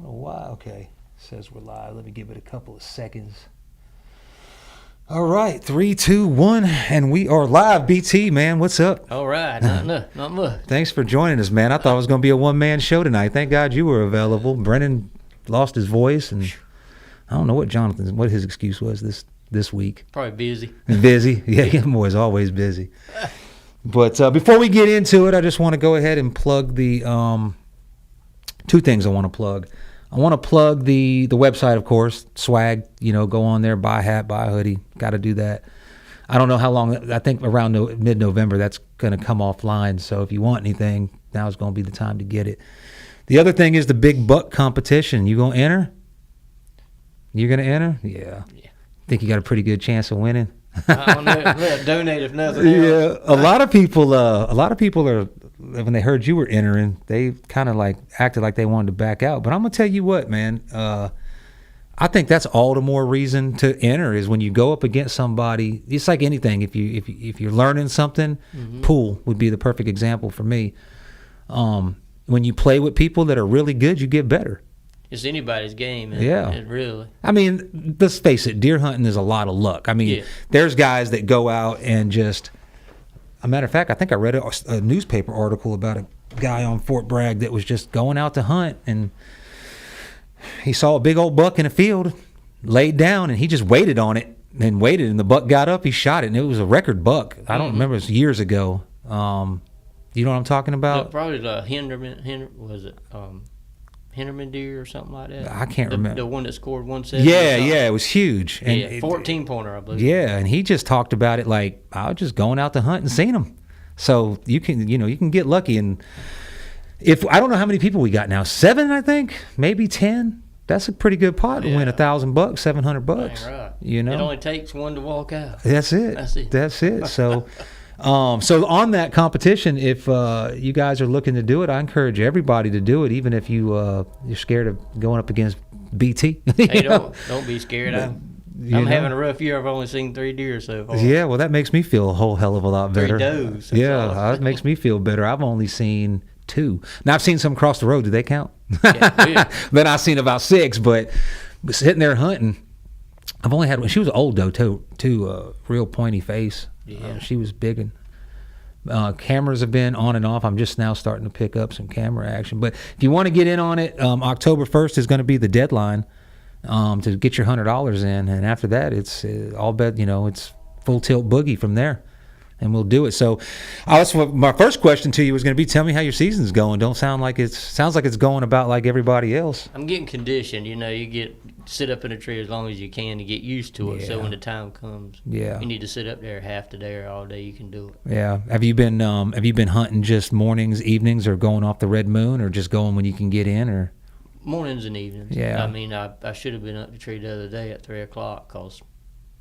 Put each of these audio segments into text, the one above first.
I don't know why. Okay. Says we're live. Let me give it a couple of seconds. All right. 3, 2, 1. And we are live. BT, man. What's up? All right. Not much. Thanks for joining us, man. I thought it was going to be a one-man show tonight. Thank God you were available. Brennan lost his voice, and I don't know what his excuse was this week. Probably busy. Busy? Yeah, him was always busy. But before we get into it, I just want to go ahead and plug the two things I want to plug. I want to plug the website, of course, swag. Go on there, buy a hat, buy a hoodie. Got to do that. I don't know how long. I think around mid-November that's going to come offline. So if you want anything, now is going to be the time to get it. The other thing is the big buck competition. You going to enter? You're going to enter? Yeah. Think you got a pretty good chance of winning? I don't know. Donate if nothing else. Yeah, a lot of people are, when they heard you were entering, they kind of like acted like they wanted to back out. But I'm gonna tell you what, man. I think that's all the more reason to enter is when you go up against somebody. It's like anything. If you're learning something, pool would be the perfect example for me. When you play with people that are really good, you get better. It's anybody's game. It really. I mean, let's face it, deer hunting is a lot of luck. I mean, there's guys that go out and just, a matter of fact, I think I read a newspaper article about a guy on Fort Bragg that was just going out to hunt, and he saw a big old buck in a field, laid down, and he just waited on it and waited, and the buck got up, he shot it, and it was a record buck. I don't remember, it was years ago. You know what I'm talking about? No, probably the Henderman deer or something like that. I can't remember. The one that scored 170. Yeah, it was huge. And 14-pointer, I believe. Yeah, and he just talked about it like, I was just going out to hunt and seen them. So you can get lucky. And if I don't know how many people we got now, 7, I think, maybe 10. That's a pretty good pot to win $1,000, $700. Right. It only takes one to walk out. That's it. So. So on that competition, if you guys are looking to do it, I encourage everybody to do it, even if you're scared of going up against BT. Hey, don't be scared. I'm having a rough year. I've only seen 3 deer so far. Yeah, well, that makes me feel a whole hell of a lot better. 3 does. That makes me feel better. I've only seen 2. Now, I've seen some across the road. Do they count? Yeah. Then I've seen about 6, but sitting there hunting, I've only had one. She was old, though, too. Real pointy face. Yeah. She was big. And cameras have been on and off. I'm just now starting to pick up some camera action. But if you want to get in on it, October 1st is going to be the deadline to get your $100 in. And after that, it's all bet. It's full tilt boogie from there. And we'll do it. So, my first question to you was going to be: tell me how your season's going. Don't sounds like it's going about like everybody else. I'm getting conditioned. You sit up in a tree as long as you can to get used to it. So when the time comes, you need to sit up there half the day or all day. You can do it. Yeah. Have you been hunting just mornings, evenings, or going off the red moon, or just going when you can get in, or mornings and evenings? Yeah. I mean, I should have been up the tree the other day at 3:00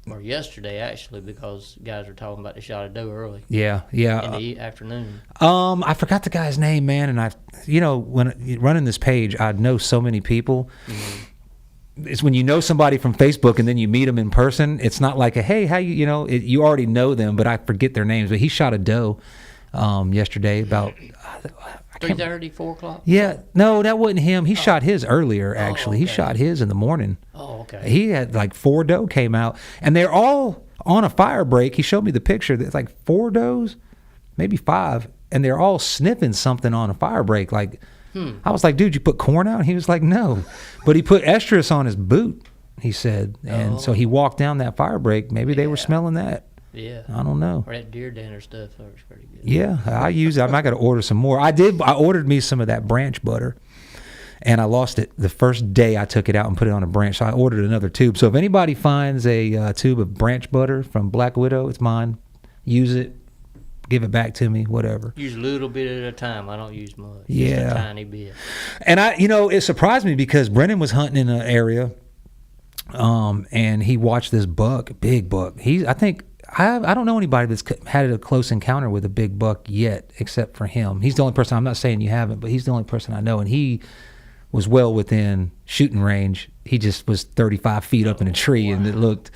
or yesterday actually, because guys were talking about they shot a doe early. Yeah. In the afternoon. I forgot the guy's name, man, and when running this page, I know so many people. Mm-hmm. It's when you know somebody from Facebook and then you meet them in person. It's not like hey, how you already know them, but I forget their names. But he shot a doe yesterday about 3:30, 4:00. Yeah, no, that wasn't him. He shot his earlier. Actually, He shot his in the morning. Oh, okay. He had like 4 doe came out, and they're all on a fire break. He showed me the picture. It's like 4 does, maybe 5, and they're all sniffing something on a fire break. Like, I was like, dude, you put corn out? He was like, no, but he put estrus on his boot. He said, and so he walked down that fire break. Maybe they were smelling that. Yeah, I don't know. Or that deer dinner stuff. That was pretty good. Yeah, I use it. I got to order some more. I ordered me some of that branch butter, and I lost it the first day I took it out and put it on a branch. So I ordered another tube. So if anybody finds a tube of branch butter from Black Widow, it's mine. Use it. Give it back to me. Whatever. Use a little bit at a time. I don't use much. Yeah, just a tiny bit. And it surprised me because Brennan was hunting in an area, and he watched this buck, big buck. I don't know anybody that's had a close encounter with a big buck yet, except for him. He's the only person. I'm not saying you haven't, but he's the only person I know, and he was well within shooting range. He just was 35 feet up in a tree, and it looked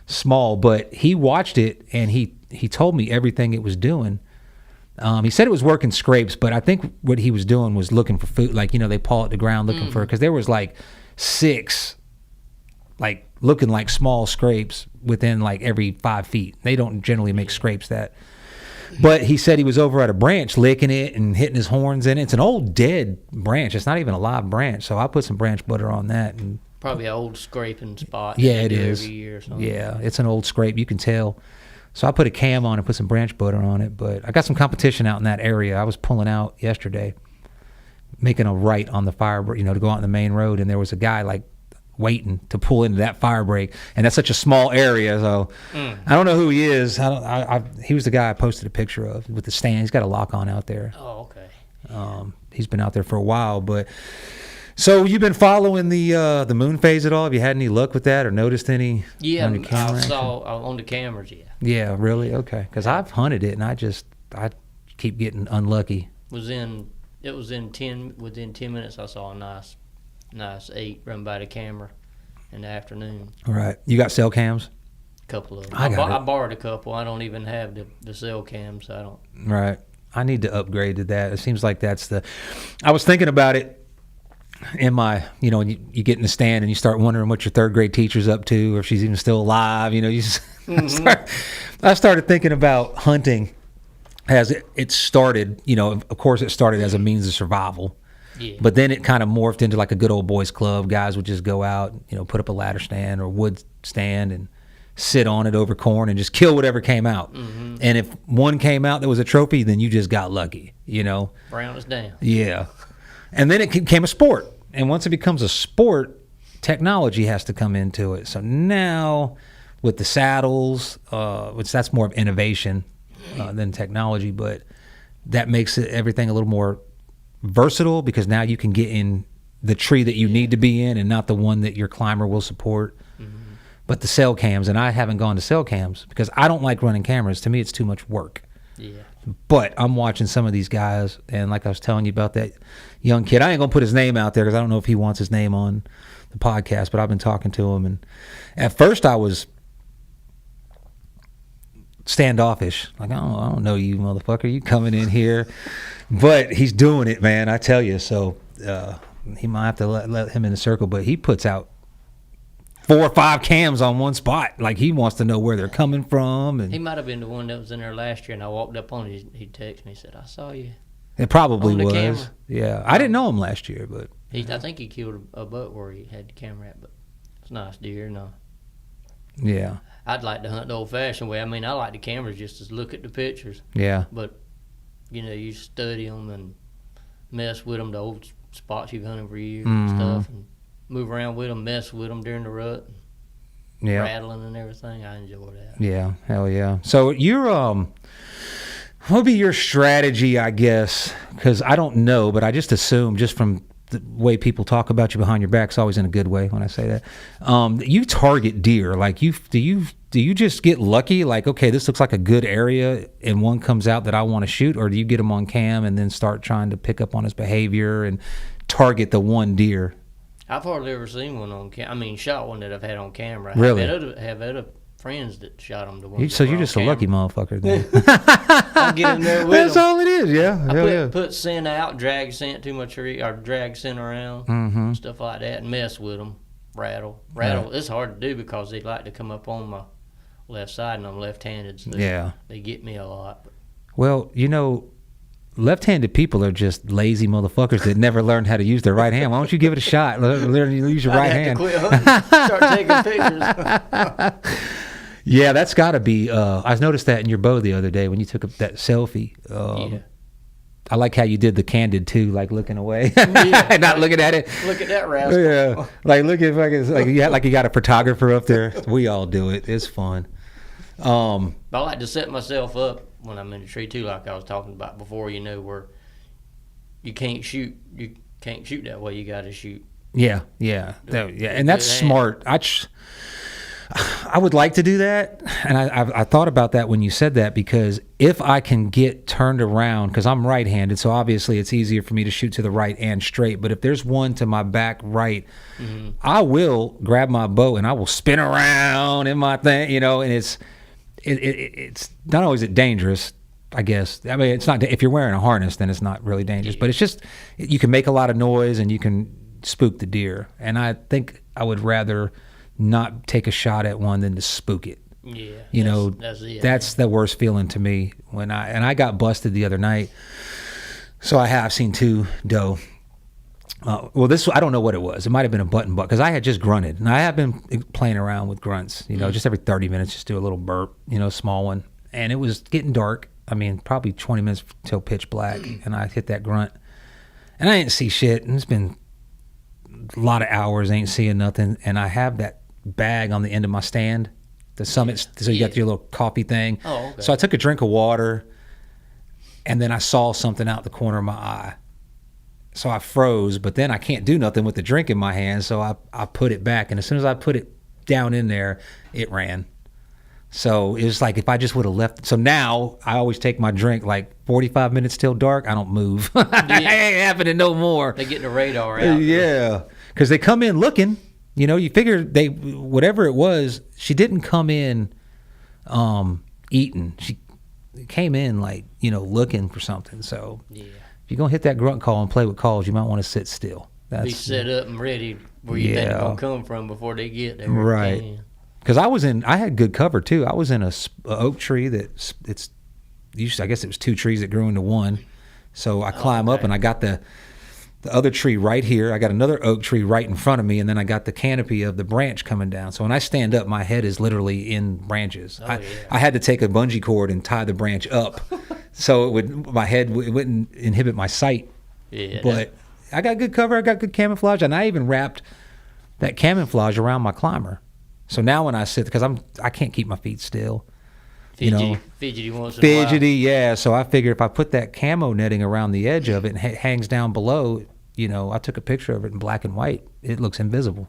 small. But he watched it, and he told me everything it was doing. He said it was working scrapes, but I think what he was doing was looking for food. Like, they paw at the ground looking for, because there was like 6, like looking like small scrapes within like every 5 feet. They don't generally make scrapes that. But he said he was over at a branch licking it and hitting his horns in it. It's an old dead branch. It's not even a live branch. So I put some branch butter on that. And probably an old scraping spot. Yeah, it is. Every year or something. Yeah, it's an old scrape. You can tell. So I put a cam on and put some branch butter on it. But I got some competition out in that area. I was pulling out yesterday, making a right on the fire, to go out on the main road. And there was a guy like waiting to pull into that fire break, and that's such a small area. So I don't know who he is. He was the guy I posted a picture of with the stand. He's got a lock on out there. Oh, okay. He's been out there for a while. But so you've been following the moon phase at all? Have you had any luck with that or noticed any? Yeah, on your camera I saw on the cameras. Yeah. Yeah, really? Okay. Because I've hunted it and I keep getting unlucky. Within 10 minutes I saw a nice 8 run by the camera in the afternoon. Right. You got cell cams? A couple of them. I borrowed a couple. I don't even have the cell cams. So I don't. Right. I need to upgrade to that. It seems like I was thinking about it in my, when you get in the stand and you start wondering what your 3rd grade teacher's up to, or if she's even still alive. I started thinking about hunting as it started. Of course it started as a means of survival. Yeah. But then it kind of morphed into like a good old boys club. Guys would just go out, put up a ladder stand or wood stand and sit on it over corn and just kill whatever came out. Mm-hmm. And if one came out that was a trophy, then you just got lucky, Brown is down. Yeah. And then it became a sport. And once it becomes a sport, technology has to come into it. So now with the saddles, which that's more of innovation than technology, but that makes everything a little more versatile, because now you can get in the tree that you need to be in and not the one that your climber will support. Mm-hmm. But the cell cams, and I haven't gone to cell cams because I don't like running cameras. To me, it's too much work. Yeah. But I'm watching some of these guys, and like I was telling you about that young kid, I ain't gonna put his name out there because I don't know if he wants his name on the podcast, but I've been talking to him, and at first I was standoffish, like, I don't know you, motherfucker, you coming in here. But he's doing it, man, I tell you. So he might have to let him in the circle, but he puts out 4 or 5 cams on one spot. Like, he wants to know where they're coming from. And he might have been the one that was in there last year, and I walked up on him. He texted me, he said, I saw you. It probably was. Camera. Yeah. I didn't know him last year, but I think he killed a buck where he had the camera at, but it's a nice deer. No. Yeah. I'd like to hunt the old-fashioned way. I mean, I like the cameras just to look at the pictures. Yeah. But, you study them and mess with them, the old spots you've hunted for years and stuff, and move around with them, mess with them during the rut, rattling and everything. I enjoy that. Yeah, hell yeah. So what would be your strategy, I guess? Because I don't know, but I just assume, just from the way people talk about you behind your back, it's always in a good way when I say that, you target deer. Like, do you just get lucky? Like, okay, this looks like a good area and one comes out that I want to shoot, or do you get them on cam and then start trying to pick up on his behavior and target the one deer? I've hardly ever seen one on camera. I mean, shot one that I've had on camera. Really? I have other friends that shot them. The ones so you're just a lucky motherfucker then. I get in there with That's them. all it is, yeah. I put scent out, drag scent too much, or drag scent around, stuff like that, and mess with them. Rattle. Right. It's hard to do because they like to come up on my left side, and I'm left-handed, so they get me a lot. Well, left-handed people are just lazy motherfuckers that never learned how to use their right hand. Why don't you give it a shot? Learn to use your right hand. Quit start taking pictures. Yeah, that's got to be. I noticed that in your bow the other day when you took that selfie. I like how you did the candid too, like looking away, not looking at it. Look at that rascal. Yeah, like look at like you got a photographer up there. We all do it. It's fun. But I like to set myself up when I'm in the tree too, like I was talking about before. Where you can't shoot that way. You got to shoot. Yeah, and that's smart. I would like to do that, and I thought about that when you said that, because if I can get turned around, because I'm right-handed, so obviously it's easier for me to shoot to the right and straight, but if there's one to my back right, I will grab my bow and I will spin around in my thing, and it's not always dangerous, I guess. I mean, it's not, if you're wearing a harness, then it's not really dangerous. But it's just, you can make a lot of noise and you can spook the deer. And I think I would rather not take a shot at one than to spook it. Yeah. That's the worst feeling to me. I got busted the other night. So I've seen 2 doe. This, I don't know what it was. It might have been a button buck, because I had just grunted, and I have been playing around with grunts, just every 30 minutes, just do a little burp, small one. And it was getting dark. I mean, probably 20 minutes till pitch black, and I hit that grunt, and I didn't see shit. And it's been a lot of hours, ain't seeing nothing. And I have that bag on the end of my stand, the Summit. So you got your little coffee thing. Oh, okay. So I took a drink of water, and then I saw something out the corner of my eye. So I froze, but then I can't do nothing with the drink in my hand, so I put it back. And as soon as I put it down in there, it ran. So it was like if I just would have left. So now I always take my drink like 45 minutes till dark. I don't move. It ain't happening no more. They get the radar out. Yeah, because they come in looking. You figure whatever it was, she didn't come in eating. She came in like, looking for something. So if you're going to hit that grunt call and play with calls, you might want to sit still. Be set up and ready where you think they're going to come from before they get there. Right. Because I had good cover too. I was in a oak tree that I guess it was 2 trees that grew into one. So I climb up and I got the other tree right here. I got another oak tree right in front of me, and then I got the canopy of the branch coming down. So when I stand up, my head is literally in branches. I had to take a bungee cord and tie the branch up so my head wouldn't inhibit my sight. Yeah. But I got good cover. I got good camouflage, and I even wrapped that camouflage around my climber. So now when I sit, because I can't keep my feet still. Fidgety once in a while. Fidgety, yeah. So I figure if I put that camo netting around the edge of it and it hangs down below, I took a picture of it in black and white. It looks invisible.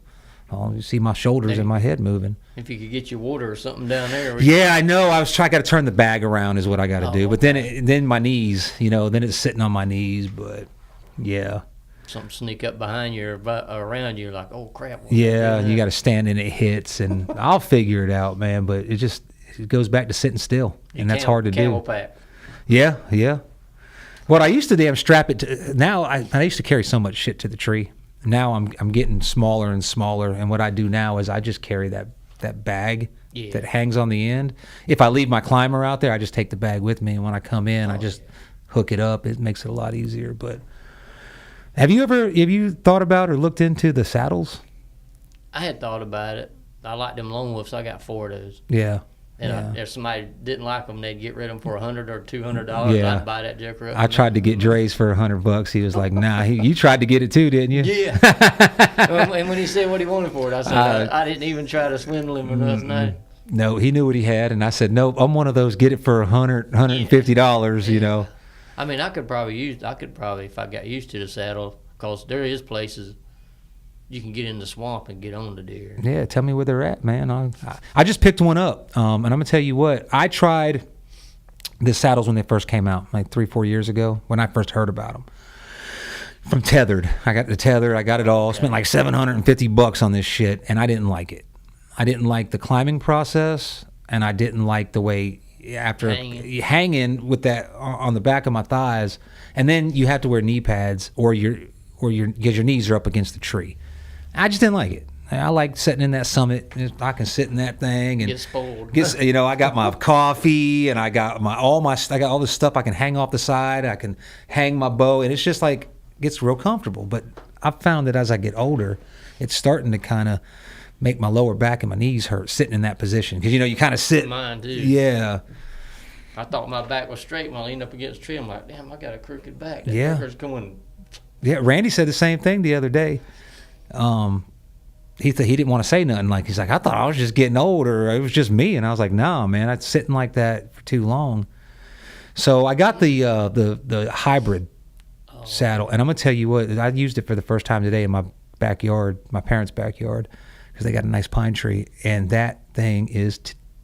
You see my shoulders and my head moving. If you could get your water or something down there. Yeah, I know. I got to turn the bag around is what I got to do. But then my knees, then it's sitting on my knees. But yeah. Something sneak up behind you or around you, like, oh crap. Yeah, you got to stand and it hits, and I'll figure it out, man. But it goes back to sitting still, and that's hard to do. Camel pack. Yeah. What I used to strap it to. Now I used to carry so much shit to the tree. Now I'm getting smaller and smaller, and what I do now is I just carry that bag that hangs on the end. If I leave my climber out there, I just take the bag with me, and when I come in, I just hook it up. It makes it a lot easier, but. Have you thought about or looked into the saddles? I had thought about it. I like them lone wolves. So I got 4 of those. Yeah. And if somebody didn't like them, they'd get rid of them for $100 or $200. Yeah. I'd buy that joker up. I tried to get Dre's for $100. He was like, "Nah." You tried to get it too, didn't you? Yeah. And when he said what he wanted for it, I said I didn't even try to swindle him or nothing. No, he knew what he had, and I said, "Nope, I'm one of those. Get it for $150." I mean, I could probably if I got used to the saddle, because there is places you can get in the swamp and get on the deer. Yeah, tell me where they're at, man. I just picked one up, and I'm gonna tell you what. I tried the saddles when they first came out, like 3-4 years ago, when I first heard about them. From Tethered, I got the Tether, I got it all. Spent like $750 on this shit, and I didn't like it. I didn't like the climbing process, and I didn't like the way. After hanging with that on the back of my thighs, and then you have to wear knee pads because your knees are up against the tree. I just didn't like it. I like sitting in that Summit. I can sit in that thing and get spoiled. I got my coffee and I got all this stuff I can hang off the side. I can hang my bow, and it's just like gets real comfortable. But I've found that as I get older, it's starting to kind of make my lower back and my knees hurt sitting in that position, because you kind of sit. Mine too. Yeah. I thought my back was straight when I leaned up against the tree. I'm like, damn, I got a crooked back. That Yeah. Going. Yeah, Randy said the same thing the other day. He didn't want to say nothing. Like, he's like, I thought I was just getting old, or it was just me. And I was like, no, man, I'd sitting like that for too long. So I got the hybrid saddle, and I'm gonna tell you what, I used it for the first time today in my backyard, my parents' backyard, because they got a nice pine tree, and that thing is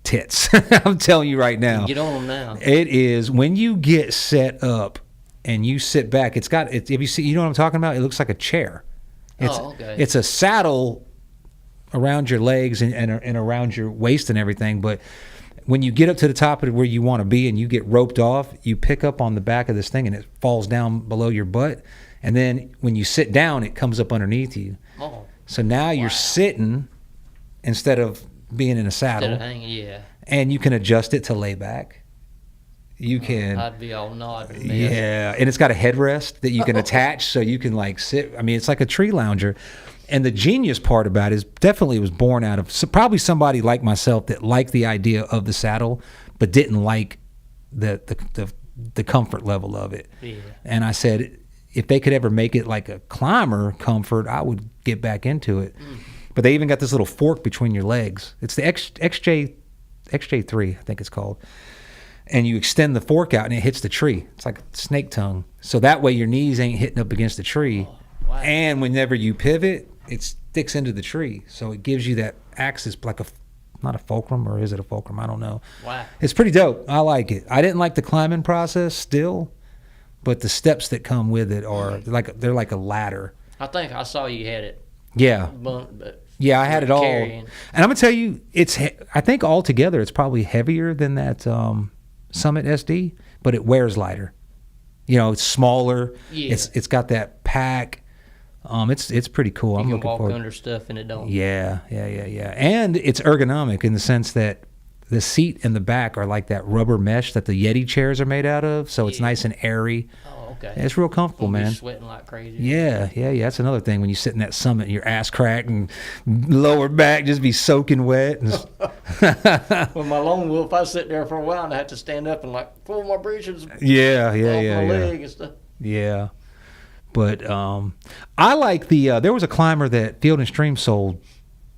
tits. I'm telling you right now. Get on them now. It is, when you get set up and you sit back, if you see, you know what I'm talking about? It looks like a chair. It's a saddle around your legs and around your waist and everything, but when you get up to the top of where you want to be and you get roped off, you pick up on the back of this thing and it falls down below your butt. And then when you sit down, it comes up underneath you. Oh. So now you're sitting instead of being in a saddle. Instead of hanging, yeah. And you can adjust it to lay back. You can. I'd be all nodding. Yeah, and it's got a headrest that you can attach, so you can like sit. I mean, it's like a tree lounger. And the genius part about it is definitely was born out of probably somebody like myself that liked the idea of the saddle, but didn't like the comfort level of it. Yeah. And I said, if they could ever make it like a climber comfort, I would get back into it. But they even got this little fork between your legs. It's the XJ3, I think it's called. And you extend the fork out and it hits the tree. It's like a snake tongue. So that way your knees ain't hitting up against the tree. Oh, wow. And whenever you pivot, it sticks into the tree. So it gives you that axis, like not a fulcrum, or is it a fulcrum? I don't know. Wow. It's pretty dope. I like it. I didn't like the climbing process still, but the steps that come with it are they're like a ladder. I think I saw you had it. Yeah. Yeah, I had it all. Carrying. And I'm going to tell you, I think altogether it's probably heavier than that Summit SD, but it wears lighter. It's smaller. Yeah. It's got that pack. It's pretty cool. You can walk under stuff and it don't. Yeah. And it's ergonomic in the sense that the seat and the back are like that rubber mesh that the Yeti chairs are made out of, so it's nice and airy. Oh, okay. It's real comfortable, man. Sweating like crazy. Yeah. That's another thing when you sit in that Summit and your ass crack and lower back just be soaking wet. With my lone wolf, I sit there for a while and I had to stand up and like pull my breeches. Yeah. My leg and stuff. Yeah. But I like there was a climber that Field and Stream sold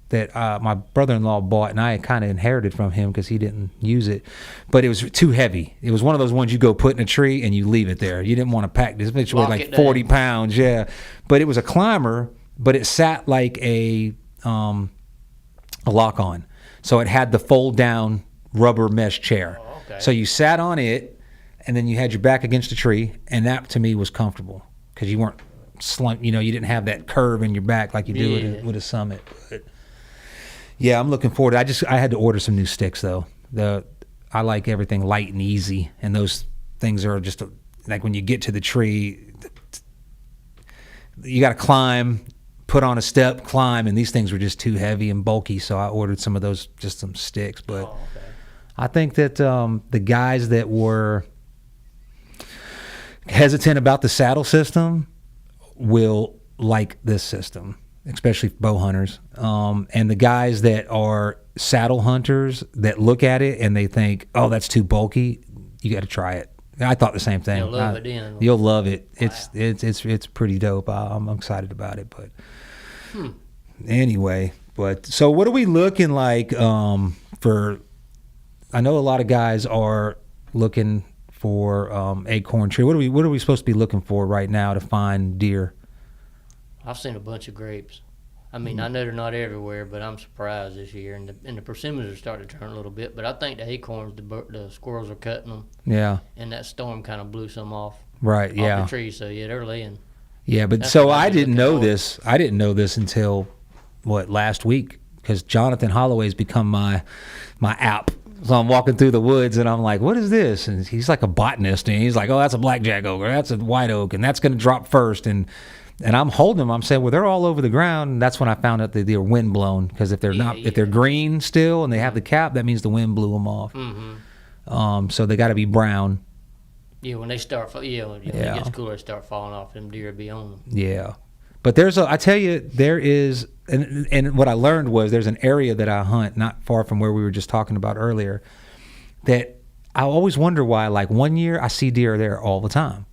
that my brother-in-law bought, and I kind of inherited from him because he didn't use it. But it was too heavy. It was one of those ones you go put in a tree and you leave it there. You didn't want to pack this. It weighed like 40 pounds, yeah. But it was a climber, but it sat like a lock-on. So it had the fold-down rubber mesh chair. Oh, okay. So you sat on it, and then you had your back against a tree, and that to me was comfortable because you weren't slumped. You didn't have that curve in your back like you do with a Summit. But yeah, I'm looking forward. I had to order some new sticks though. I like everything light and easy, and those things are just like when you get to the tree, you got to climb, put on a step, climb, and these things were just too heavy and bulky. So I ordered some of those, just some sticks. But I think that the guys that were hesitant about the saddle system will like this system, especially bow hunters. And the guys that are saddle hunters that look at it and they think, oh, that's too bulky, you got to try it. I thought the same thing. You'll love it then. You'll love it. Wow. It's pretty dope. I'm excited about it. But anyway, so what are we looking like for? I know a lot of guys are looking for acorn tree. What are we supposed to be looking for right now to find deer? I've seen a bunch of grapes. I mean, I know they're not everywhere, but I'm surprised this year. And the persimmons are starting to turn a little bit, but I think the acorns, the squirrels are cutting them. Yeah. And that storm kind of blew some off. Right. Yeah. Off the trees, so yeah, they're laying. Yeah, but so I didn't know this. I didn't know this until last week, because Jonathan Holloway's become my app. So I'm walking through the woods and I'm like, what is this? And he's like a botanist, and he's like, oh, that's a blackjack oak, or that's a white oak, and that's going to drop first. And I'm holding them. I'm saying, well, they're all over the ground. And that's when I found out that they're wind blown, because if they're if they're green still and they have the cap, that means the wind blew them off. Mm-hmm. So they got to be brown. Yeah, when they start, when it gets cooler, they start falling off. Them deer be on them. Yeah, but I tell you, there is, and what I learned was there's an area that I hunt not far from where we were just talking about earlier, that I always wonder why. Like 1 year, I see deer there all the time.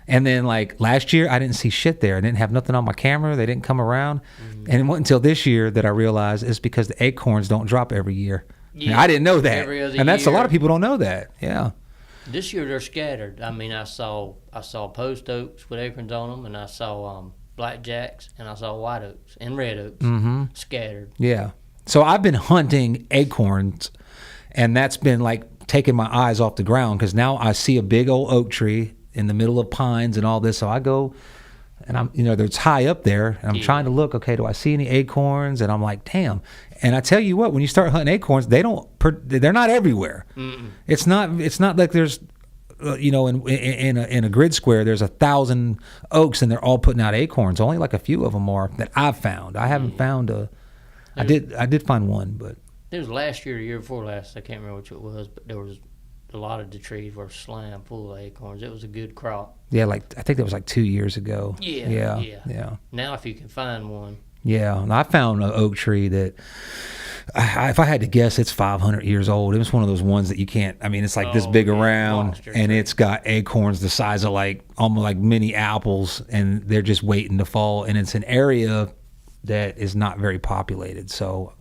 And then like last year, I didn't see shit there. I didn't have nothing on my camera. They didn't come around. Mm-hmm. And it wasn't until this year that I realized it's because the acorns don't drop every year. Yeah. I didn't know that. Every other and that's year. A lot of people don't know that. Yeah. This year they're scattered. I mean, I saw post oaks with acorns on them, and I saw blackjacks, and I saw white oaks and red oaks scattered. Yeah. So I've been hunting acorns, and that's been like taking my eyes off the ground, because now I see a big old oak tree in the middle of pines and all this. So I go And I'm, it's high up there, and I'm trying to look. Okay, do I see any acorns? And I'm like, damn. And I tell you what, when you start hunting acorns, they're not everywhere. Mm-mm. It's not like there's, in a grid square, there's 1,000 oaks, and they're all putting out acorns. Only like a few of them are that I've found. I haven't found I did find one, but it was last year, or the year before last. I can't remember which it was, but there was a lot of the trees were slam full of acorns. It was a good crop. Yeah, I think that was like 2 years ago. Yeah. Now, if you can find one. Yeah, I found an oak tree that, if I had to guess, it's 500 years old. It was one of those ones that you can't. I mean, it's like this big around, and it's got acorns the size of almost like mini apples, and they're just waiting to fall. And it's an area that is not very populated. So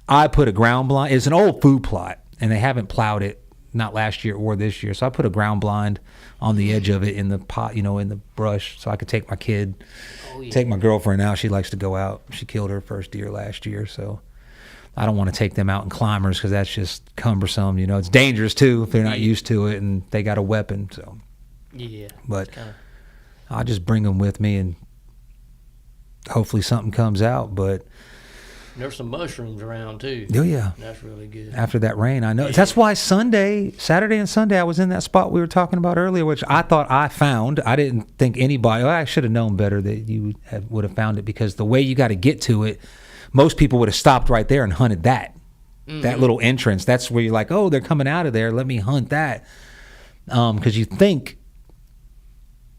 I put a ground blind. It's an old food plot, and they haven't plowed it. Not last year or this year. So I put a ground blind on the edge of it in the pot, in the brush, so I could take my kid, take my girlfriend out. She likes to go out. She killed her first deer last year, so I don't want to take them out in climbers because that's just cumbersome. It's dangerous too if they're not used to it and they got a weapon. So but I'll just bring them with me and hopefully something comes out. But there's some mushrooms around too. Oh yeah, that's really good. After that rain, I know. That's why Saturday and Sunday, I was in that spot we were talking about earlier, which I thought I found. I didn't think anybody. Well, I should have known better that you would have found it, because the way you got to get to it, most people would have stopped right there and hunted that little entrance. That's where you're like, oh, they're coming out of there. Let me hunt that, because you think.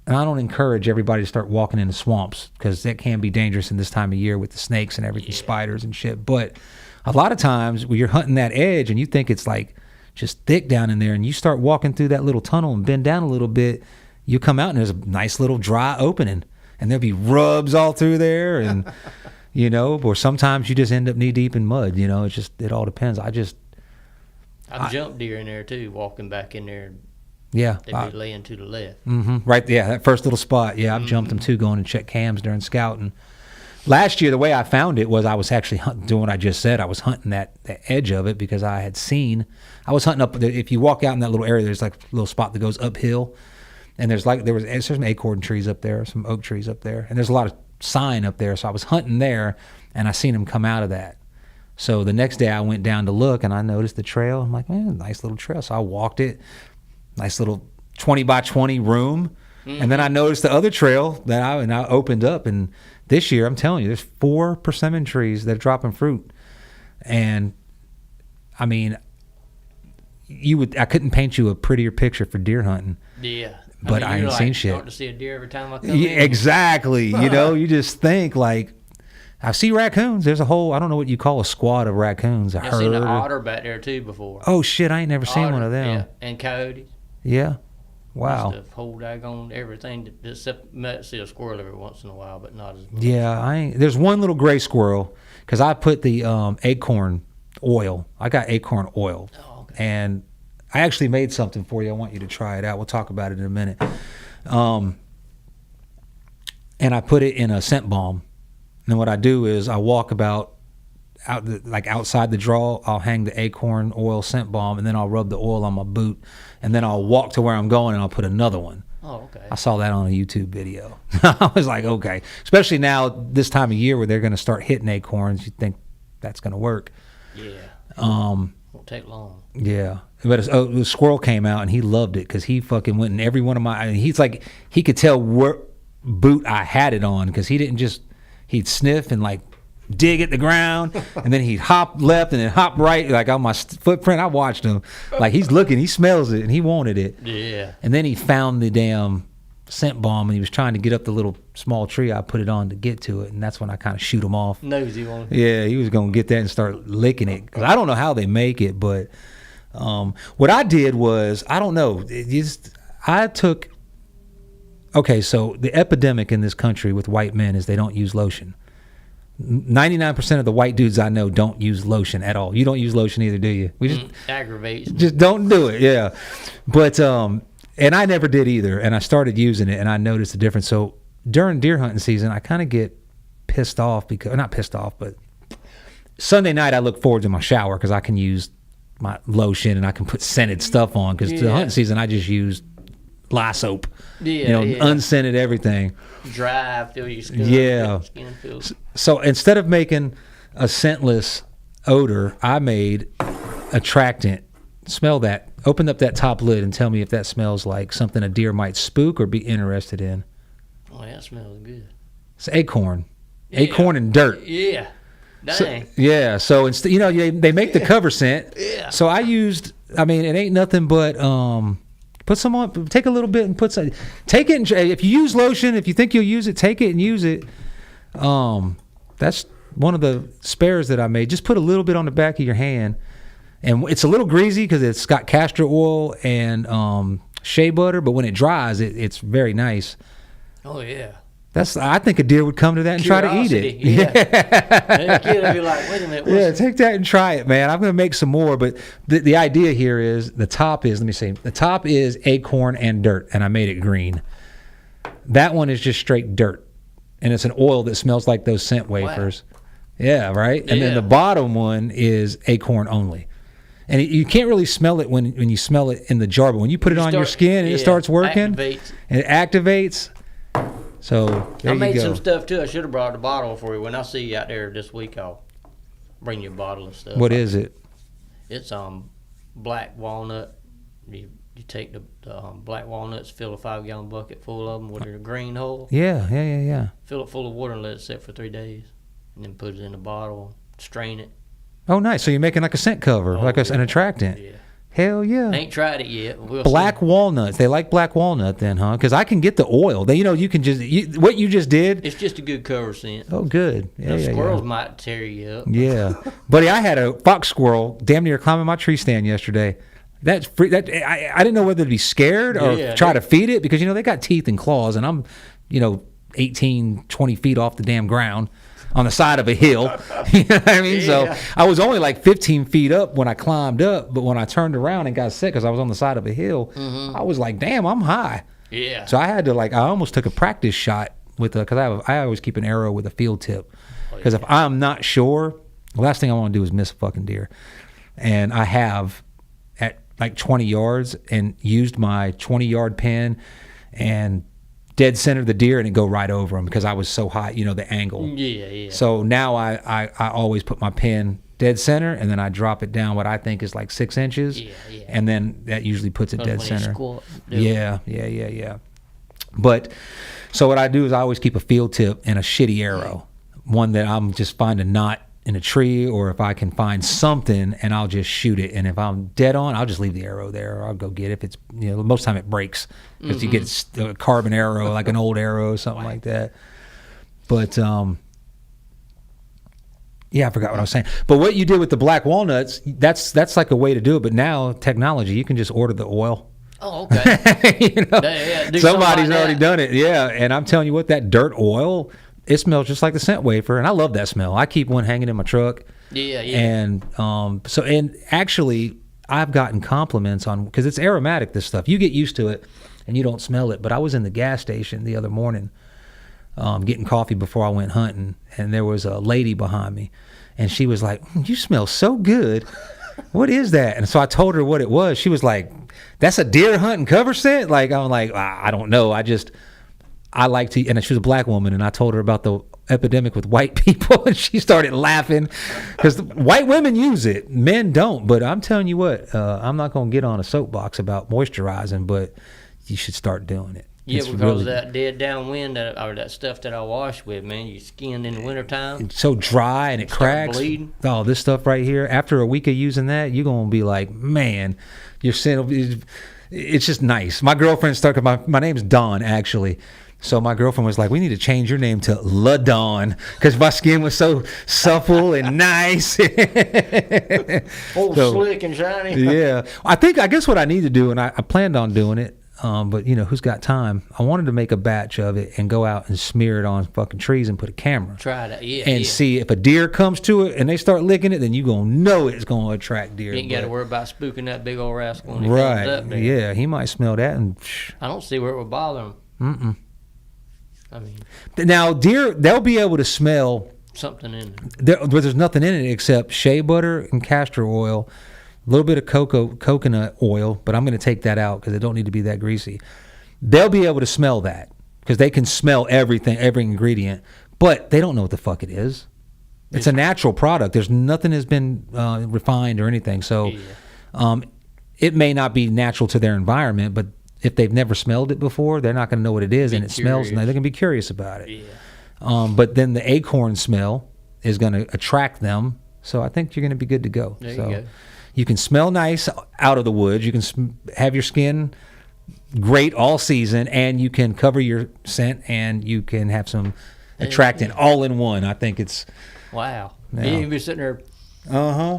And I don't encourage everybody to start walking into swamps, because that can be dangerous in this time of year with the snakes and everything, spiders and shit. But a lot of times when you're hunting that edge and you think it's like just thick down in there, and you start walking through that little tunnel and bend down a little bit, you come out and there's a nice little dry opening, and there'll be rubs all through there, and or sometimes you just end up knee deep in mud. It all depends. I jumped deer in there too, walking back in there. Yeah, they'd be laying to the left. Right, yeah, that first little spot. Yeah, I've jumped them too, going and check cams during scouting. Last year, the way I found it was I was actually doing what I just said. I was hunting that edge of it, because I was hunting up. If you walk out in that little area, there's like a little spot that goes uphill, and there's some acorn trees up there, some oak trees up there, and there's a lot of sign up there. So I was hunting there, and I seen them come out of that. So the next day I went down to look, and I noticed the trail. I'm like, man, nice little trail. So I walked it. Nice little 20 by 20 room. And then I noticed the other trail that I opened up. And this year, I'm telling you, there's 4 persimmon trees that are dropping fruit. And I mean, I couldn't paint you a prettier picture for deer hunting. Yeah. But I ain't seen shit. To see a deer every time I come in. Exactly. You just think like, I see raccoons. There's a whole, I don't know what you call a squad of raccoons. I've seen an otter back there too before. Oh shit, I ain't never seen one of them. Yeah, and coyotes. Yeah. Wow. Just a whole daggone everything, except might see a squirrel every once in a while, but not as much. Yeah, there's one little gray squirrel, because I put the acorn oil. I got acorn oil. Oh, okay. And I actually made something for you. I want you to try it out. We'll talk about it in a minute. And I put it in a scent balm. And then what I do is I walk outside the draw, I'll hang the acorn oil scent balm, and then I'll rub the oil on my boot, and then I'll walk to where I'm going and I'll put another one. Oh, okay. I saw that on a YouTube video. I was like, okay. Especially now, this time of year where they're going to start hitting acorns, you think that's going to work. Yeah. Won't take long. Yeah. But the squirrel came out and he loved it, because he fucking went in every one of he's like, he could tell what boot I had it on, because he didn't just, he'd sniff and like dig at the ground, and then he'd hop left and then hop right, like on my footprint. I watched him, like he's looking, he smells it, and he wanted it. Yeah. And then he found the damn scent bomb, and he was trying to get up the little small tree I put it on to get to it, and that's when I kind of shoot him off. Nosy one. Yeah, he was gonna get that and start licking it, because I don't know how they make it, but what I did was, I don't know, okay, so the epidemic in this country with white men is they don't use lotion. 99% of the white dudes I know don't use lotion at all. You don't use lotion either, do you? We just aggravates. Just don't do it, yeah. But and I never did either, and I started using it, and I noticed the difference. So during deer hunting season, I kind of get pissed off, because not pissed off, but Sunday night I look forward to my shower, because I can use my lotion and I can put scented stuff on, because the hunting season I just used lye soap. Yeah, unscented everything. Dry, feel your skin. Yeah. Skin feels. So instead of making a scentless odor, I made attractant. Smell that. Open up that top lid and tell me if that smells like something a deer might spook or be interested in. Oh, that smells good. It's acorn. Yeah. Acorn and dirt. Yeah. Dang. So instead, they make the cover scent. Yeah. So I used, it ain't nothing but put some on, take a little bit and put some, take it, and, if you use lotion, if you think you'll use it, take it and use it. That's one of the spares that I made. Just put a little bit on the back of your hand. And it's a little greasy because it's got castor oil and shea butter, but when it dries, it's very nice. Oh, yeah. I think a deer would come to that and try to eat it. Yeah. A kid would be like, wait a minute. Yeah, take that and try it, man. I'm going to make some more, but the idea here is the top is acorn and dirt, and I made it green. That one is just straight dirt, and it's an oil that smells like those scent wafers. Wow. Yeah, right? And then the bottom one is acorn only. And you can't really smell it when you smell it in the jar, but when you put it on your skin and it starts working, it activates. So there you go. I made some stuff too. I should have brought a bottle for you. When I see you out there this week, I'll bring you a bottle of stuff. What is it? It's black walnut. You take the black walnuts, fill a 5-gallon bucket full of them with a green hole. Yeah. Fill it full of water and let it sit for 3 days, and then put it in a bottle, strain it. Oh, nice. So you're making like a scent cover, an attractant. Yeah. Hell yeah. I ain't tried it yet. Black walnuts. They like black walnut then, huh? Because I can get the oil. You can just, what you just did. It's just a good cover scent. Oh, good. Yeah, squirrels might tear you up. Yeah. Buddy, I had a fox squirrel damn near climbing my tree stand yesterday. That's free. I didn't know whether to be scared or try to feed it because, they got teeth and claws and I'm, 18, 20 feet off the damn ground on the side of a hill. You know what I mean? Yeah. So I was only like 15 feet up when I climbed up, but when I turned around and got sick because I was on the side of a hill, I was like, damn, I'm high. Yeah. So I had to I almost took a practice shot with because I always keep an arrow with a field tip because if I'm not sure, the last thing I want to do is miss a fucking deer. And I have at like 20 yards and used my 20-yard pin and dead center the deer and it go right over him because I was so high, the angle. Yeah. So now I always put my pin dead center and then I drop it down what I think is like 6 inches. Yeah. And then that usually puts it dead center. Squat, Yeah. But so what I do is I always keep a field tip and a shitty arrow, one that I'm just find a knot in a tree or if I can find something and I'll just shoot it. And if I'm dead on, I'll just leave the arrow there or I'll go get it. If it's, most of the time it breaks because you get a carbon arrow, like an old arrow or something like that. But, I forgot what I was saying. But what you did with the black walnuts, that's like a way to do it. But now technology, you can just order the oil. Oh, okay. Somebody's already done it. Yeah. And I'm telling you what, that dirt oil, it smells just like the scent wafer, and I love that smell. I keep one hanging in my truck. Yeah. And actually, I've gotten compliments on because it's aromatic. This stuff you get used to it, and you don't smell it. But I was in the gas station the other morning, getting coffee before I went hunting, and there was a lady behind me, and she was like, "You smell so good. What is that?" And so I told her what it was. She was like, "That's a deer hunting cover scent." Like I'm like, I don't know. I like to, and she was a black woman, and I told her about the epidemic with white people, and she started laughing because white women use it, men don't. But I'm telling you what, I'm not going to get on a soapbox about moisturizing, but you should start doing it. Yeah, it's because of that dead downwind or that stuff that I wash with, man. Your skin in the wintertime. It's so dry and it cracks. Bleeding. Oh, this stuff right here. After a week of using that, you're going to be like, man, your skin will be, it's just nice. My girlfriend started, my name's Dawn, actually. So my girlfriend was like, we need to change your name to La Dawn because my skin was so supple and nice. Slick and shiny. Yeah. I guess what I need to do, and I planned on doing it, but who's got time? I wanted to make a batch of it and go out and smear it on fucking trees and put a camera. Try that, and see if a deer comes to it and they start licking it, then you gonna know it's gonna attract deer. You ain't got to worry about spooking that big old rascal when he right. comes up there. Yeah, he might smell that and. I don't see where it would bother him. Mm-mm. I mean, now deer, they'll be able to smell something in there. But there's nothing in it except shea butter and castor oil, a little bit of coconut oil, but I'm going to take that out because it don't need to be that greasy. they'll be able to smell that because they can smell everything, every ingredient, but they don't know what the fuck it is. It's a natural product. There's nothing has been refined or anything. So it may not be natural to their environment, but if they've never smelled it before, they're not going to know what it is, and it smells, and they're going to be curious about it. Yeah. But then the acorn smell is going to attract them. So I think you're going to be good to go. There you go. You can smell nice out of the woods. You can have your skin great all season, and you can cover your scent, and you can have some attractant all in one. I think it's... Wow. Yeah. You can be sitting there... Uh-huh.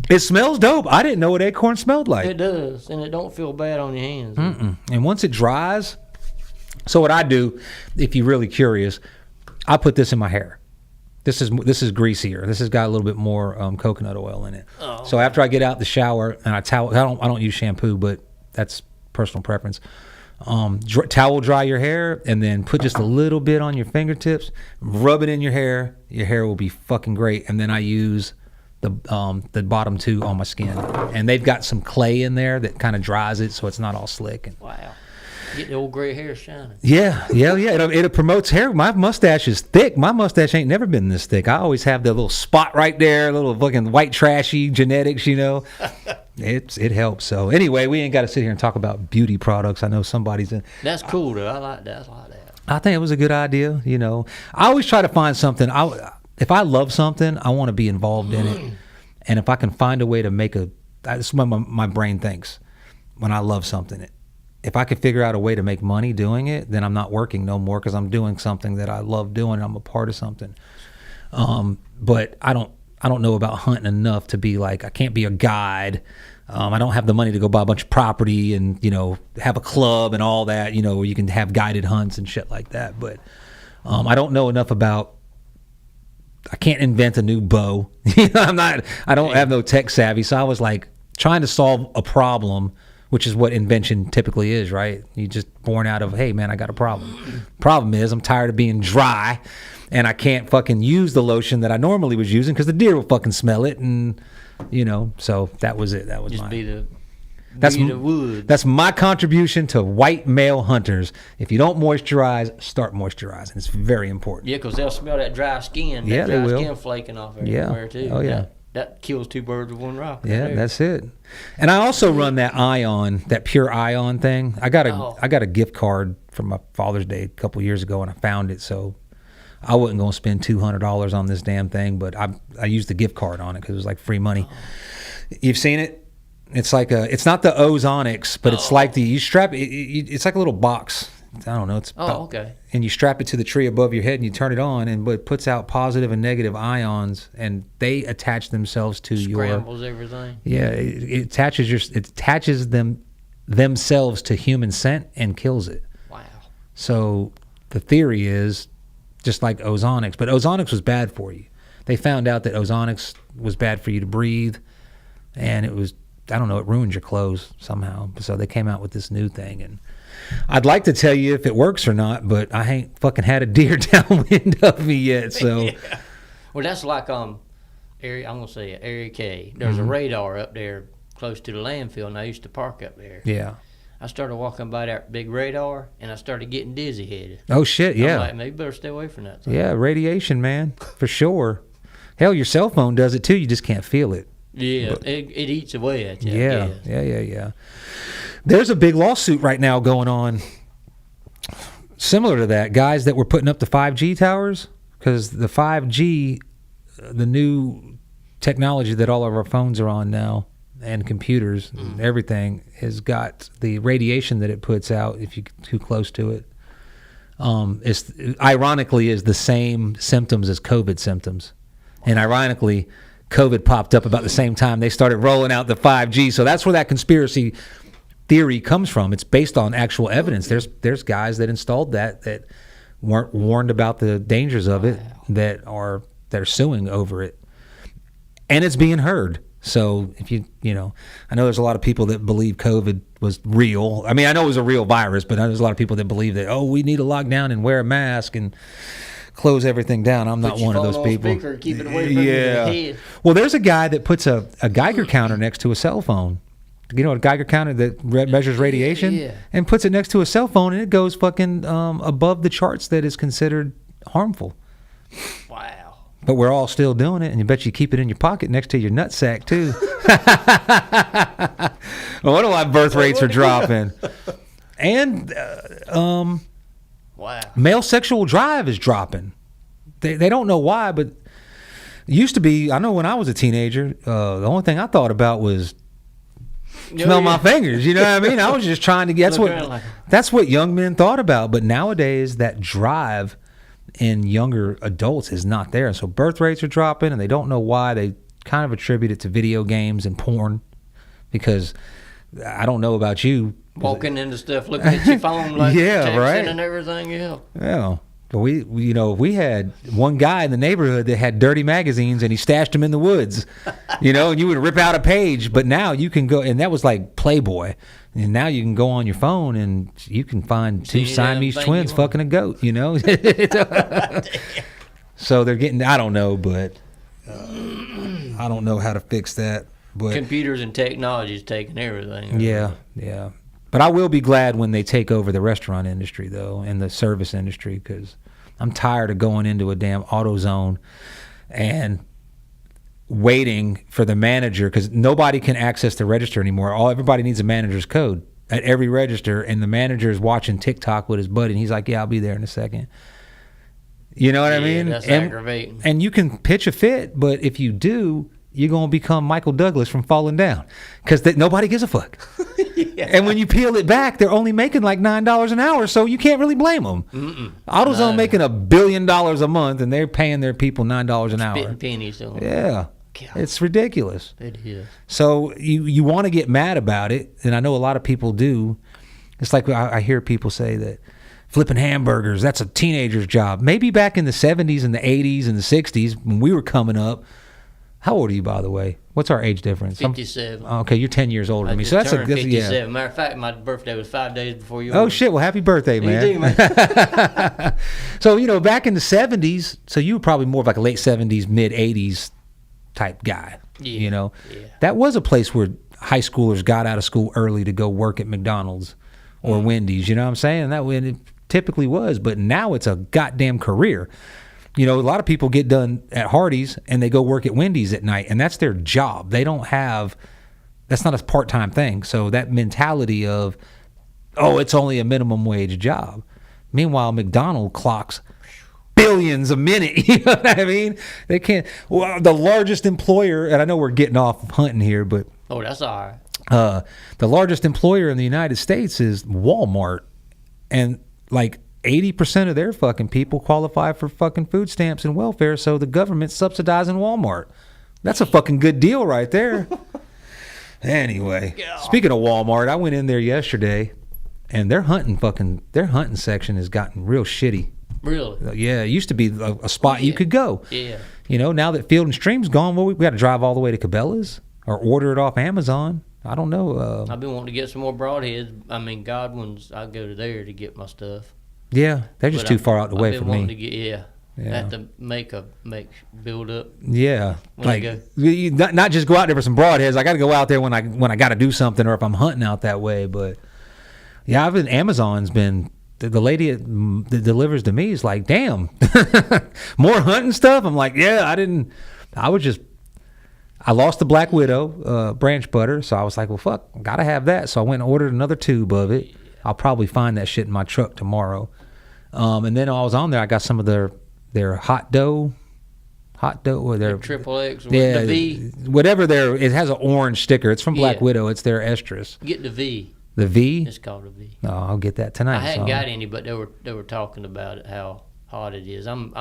It smells dope. I didn't know what acorn smelled like. It does, and it don't feel bad on your hands. And once it dries... So what I do, if you're really curious, I put this in my hair. This is greasier. This has got a little bit more coconut oil in it. Oh. So after I get out the shower and I don't use shampoo, but that's personal preference. Towel dry your hair and then put just a little bit on your fingertips. Rub it in your hair. Your hair will be fucking great. And then I use the bottom two on my skin, and they've got some clay in there that kind of dries it so it's not all slick. Wow. Get the old gray hair shining. Yeah. It promotes hair. My mustache is thick. My mustache ain't never been this thick. I always have the little spot right there, little fucking white trashy genetics, you know. It helps. So anyway, we ain't got to sit here and talk about beauty products. I know somebody's in. That's cool though. I like that. I think it was a good idea. You know, I always try to find something. If I love something, I want to be involved in it, and if I can find a way to make that's what my brain thinks when I love something. If I could figure out a way to make money doing it, then I'm not working no more because I'm doing something that I love doing. I'm a part of something. But I don't know about hunting enough to be like, I can't be a guide. I don't have the money to go buy a bunch of property and, you know, have a club and all that, you know, where you can have guided hunts and shit like that. But I don't know enough about, I can't invent a new bow. I don't have no tech savvy. So I was like trying to solve a problem, which is what invention typically is, right? You just born out of, hey, man, I got a problem. Problem is I'm tired of being dry, and I can't fucking use the lotion that I normally was using because the deer will fucking smell it, and, you know, so that was it. That was the wood. That's my contribution to white male hunters. If you don't moisturize, start moisturizing. It's very important. Yeah, because they'll smell that dry skin. Yeah, they will. Dry skin flaking off everywhere, too. Oh, yeah. That kills two birds with one rock. Yeah, that's it. And I also run that ion, that pure ion thing. I got a gift card from my Father's Day a couple years ago, and I found it. So I wasn't going to spend $200 on this damn thing, but I used the gift card on it because it was like free money. You've seen it? It's like it's not the ozonics, but it's like you strap it. It's like a little box. I don't know. Okay. And you strap it to the tree above your head, and you turn it on, and it puts out positive and negative ions, and they attach themselves to Scrambles everything. Yeah, it attaches themselves to human scent and kills it. Wow. So the theory is just like ozonics, but ozonics was bad for you. They found out that ozonics was bad for you to breathe, and it was, I don't know, it ruined your clothes somehow. So they came out with this new thing, and I'd like to tell you if it works or not, but I ain't fucking had a deer downwind of me yet. So, yeah. Well, that's like area. I'm gonna say it, Area K. There's a radar up there close to the landfill, and I used to park up there. Yeah. I started walking by that big radar, and I started getting dizzy headed. Oh shit! Yeah. I'm like, maybe better stay away from that thing. Yeah, radiation, man, for sure. Hell, your cell phone does it too. You just can't feel it. Yeah, but it eats away at you. Yeah. There's a big lawsuit right now going on similar to that. Guys that were putting up the 5G towers, because the 5G, the new technology that all of our phones are on now and computers and everything, has got the radiation that it puts out if you get too close to it. Ironically is the same symptoms as COVID symptoms. And ironically, COVID popped up about the same time they started rolling out the 5G. So that's where that conspiracy theory comes from. It's based on actual evidence. There's guys that installed that weren't warned about the dangers of it, that are suing over it, and it's being heard. So if you know, I know there's a lot of people that believe COVID was real. I mean, I know it was a real virus, but there's a lot of people that believe that, we need to lock down and wear a mask and close everything down. I'm not one of those people. Speaker, keep it away from your head. Well, there's a guy that puts a Geiger counter next to a cell phone. you know, a Geiger counter that measures radiation, and puts it next to a cell phone, and it goes fucking above the charts that is considered harmful. Wow. But we're all still doing it, and you bet you keep it in your pocket next to your nutsack too. I wonder why birth rates are dropping. And wow, male sexual drive is dropping. They don't know why, but it used to be. I know when I was a teenager, the only thing I thought about was smell my fingers. You know what I mean? I was just trying to get. That's what young men thought about. But nowadays, that drive in younger adults is not there, and so birth rates are dropping, and they don't know why. They kind of attribute it to video games and porn, because I don't know about you. Walking into stuff, looking at your phone, like texting right, and everything. Yeah. But we had one guy in the neighborhood that had dirty magazines, and he stashed them in the woods, and you would rip out a page. But now you can go, and that was like Playboy, and now you can go on your phone and you can find two Siamese twins fucking a goat, So they're getting, I don't know, but I don't know how to fix that. But computers and technology is taking everything. Yeah. But I will be glad when they take over the restaurant industry, though, and the service industry, because I'm tired of going into a damn AutoZone and waiting for the manager, because nobody can access the register anymore. Everybody needs a manager's code at every register, and the manager is watching TikTok with his buddy, and he's like, "Yeah, I'll be there in a second." You know what I mean? That's aggravating. And you can pitch a fit, but if you do, you're going to become Michael Douglas from Falling Down, because nobody gives a fuck. And when you peel it back, they're only making like $9 an hour, so you can't really blame them. AutoZone making $1 billion a month, and they're paying their people $9 an hour. Spitting pennies on them. Yeah. God. It's ridiculous. It is. So you want to get mad about it, and I know a lot of people do. It's like I hear people say that flipping hamburgers, that's a teenager's job. Maybe back in the 70s and the 80s and the 60s when we were coming up. How old are you, by the way? What's our age difference? 57. Okay, you're 10 years older than me. So that's 57. Yeah. Matter of fact, my birthday was 5 days before yours. Oh shit! Well, happy birthday, man. You too, man. So back in the 70s, so you were probably more of like a late 70s, mid 80s type guy. Yeah. That was a place where high schoolers got out of school early to go work at McDonald's or Wendy's. You know what I'm saying? That when it typically was, but now it's a goddamn career. A lot of people get done at Hardee's and they go work at Wendy's at night, and that's their job. They don't have, that's not a part-time thing. So that mentality of, it's only a minimum wage job. Meanwhile, McDonald's clocks billions a minute. You know what I mean? They can't. Well, the largest employer, and I know we're getting off hunting here, but that's all right. The largest employer in the United States is Walmart, and like 80% of their fucking people qualify for fucking food stamps and welfare, so the government's subsidizing Walmart. That's a fucking good deal right there. Anyway, speaking of Walmart, I went in there yesterday, and their hunting section has gotten real shitty. Really? Yeah, it used to be a spot you could go. Yeah. Now that Field and Stream's gone, well, we got to drive all the way to Cabela's or order it off Amazon. I don't know. I've been wanting to get some more broadheads. I mean, Godwin's, I go to there to get my stuff. Yeah, they're just too far out the way for me. I have to build up. Yeah, not just go out there for some broadheads. I got to go out there when I got to do something, or if I'm hunting out that way. But yeah, Amazon's been the lady that delivers to me is like, damn, more hunting stuff. I'm like, yeah, I lost the Black Widow branch butter, so I was like, well, fuck, gotta have that. So I went and ordered another tube of it. I'll probably find that shit in my truck tomorrow. And then I was on there, I got some of their hot dough, or their triple X, the V, whatever it has an orange sticker. It's from Black Widow. It's their estrus. Get the V. The V? It's called a V. Oh, I'll get that tonight. I hadn't got any, but they were talking about it, how hot it is. I'm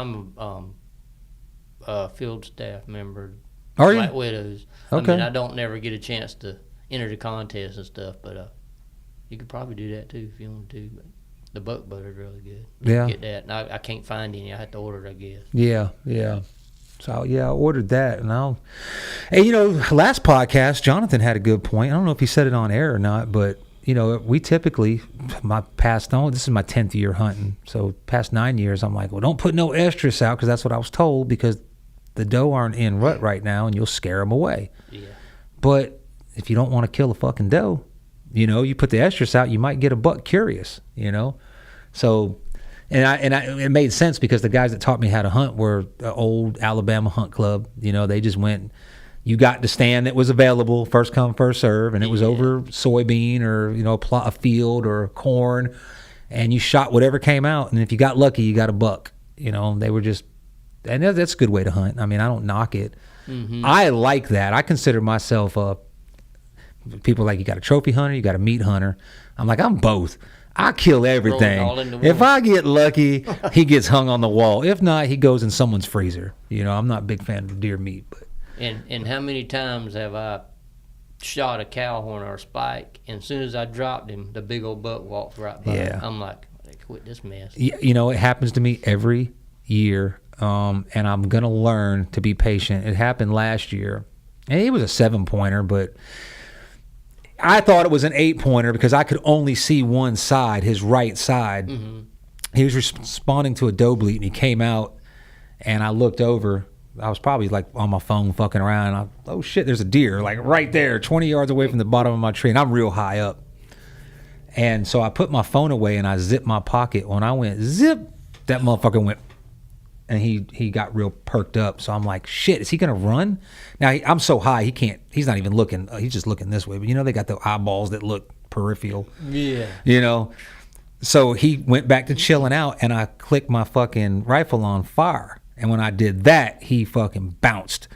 a field staff member. Are you? Black Widows. Okay. I mean, I don't never get a chance to enter the contest and stuff, but you could probably do that too if you want to. But the buck butter's really good. Yeah. Get that. And I can't find any. I have to order it, I guess. Yeah. So I ordered that, and last podcast Jonathan had a good point. I don't know if he said it on air or not, but we typically, this is my 10th year hunting, so past 9 years, I'm like, well, don't put no estrus out, because that's what I was told, because the doe aren't in rut right now, and you'll scare them away. Yeah. But if you don't want to kill a fucking doe, you know, you put the estrus out, you might get a buck curious, you know. So, it made sense because the guys that taught me how to hunt were the old Alabama Hunt Club. You know, they just went. You got the stand that was available, first come, first serve, and it was over soybean or, you know, a field or corn, and you shot whatever came out, and if you got lucky, you got a buck. You know, they were just, and that's a good way to hunt. I mean, I don't knock it. Mm-hmm. I like that. I consider myself people like, you got a trophy hunter, you got a meat hunter. I'm like, I'm both. I kill everything. If I get lucky, he gets hung on the wall. If not, he goes in someone's freezer. You know, I'm not a big fan of deer meat, but. And how many times have I shot a cow horn or a spike, and as soon as I dropped him, the big old buck walks right by. Yeah. I'm like, quit this mess. You know, it happens to me every year, and I'm going to learn to be patient. It happened last year, and it was a 7-pointer, but I thought it was an 8-pointer because I could only see one side, his right side. Mm-hmm. He was responding to a doe bleat, and he came out, and I looked over. I was probably like on my phone fucking around, and oh shit, there's a deer like right there 20 yards away from the bottom of my tree, and I'm real high up. And so I put my phone away and I zipped my pocket. When I went zip, that motherfucker went, and he got real perked up. So I'm like, shit, is he gonna run? Now I'm so high, he's not even looking, he's just looking this way, but you know, they got the eyeballs that look peripheral. Yeah. You know, so he went back to chilling out, and I clicked my fucking rifle on fire. And when I did that, he fucking bounced.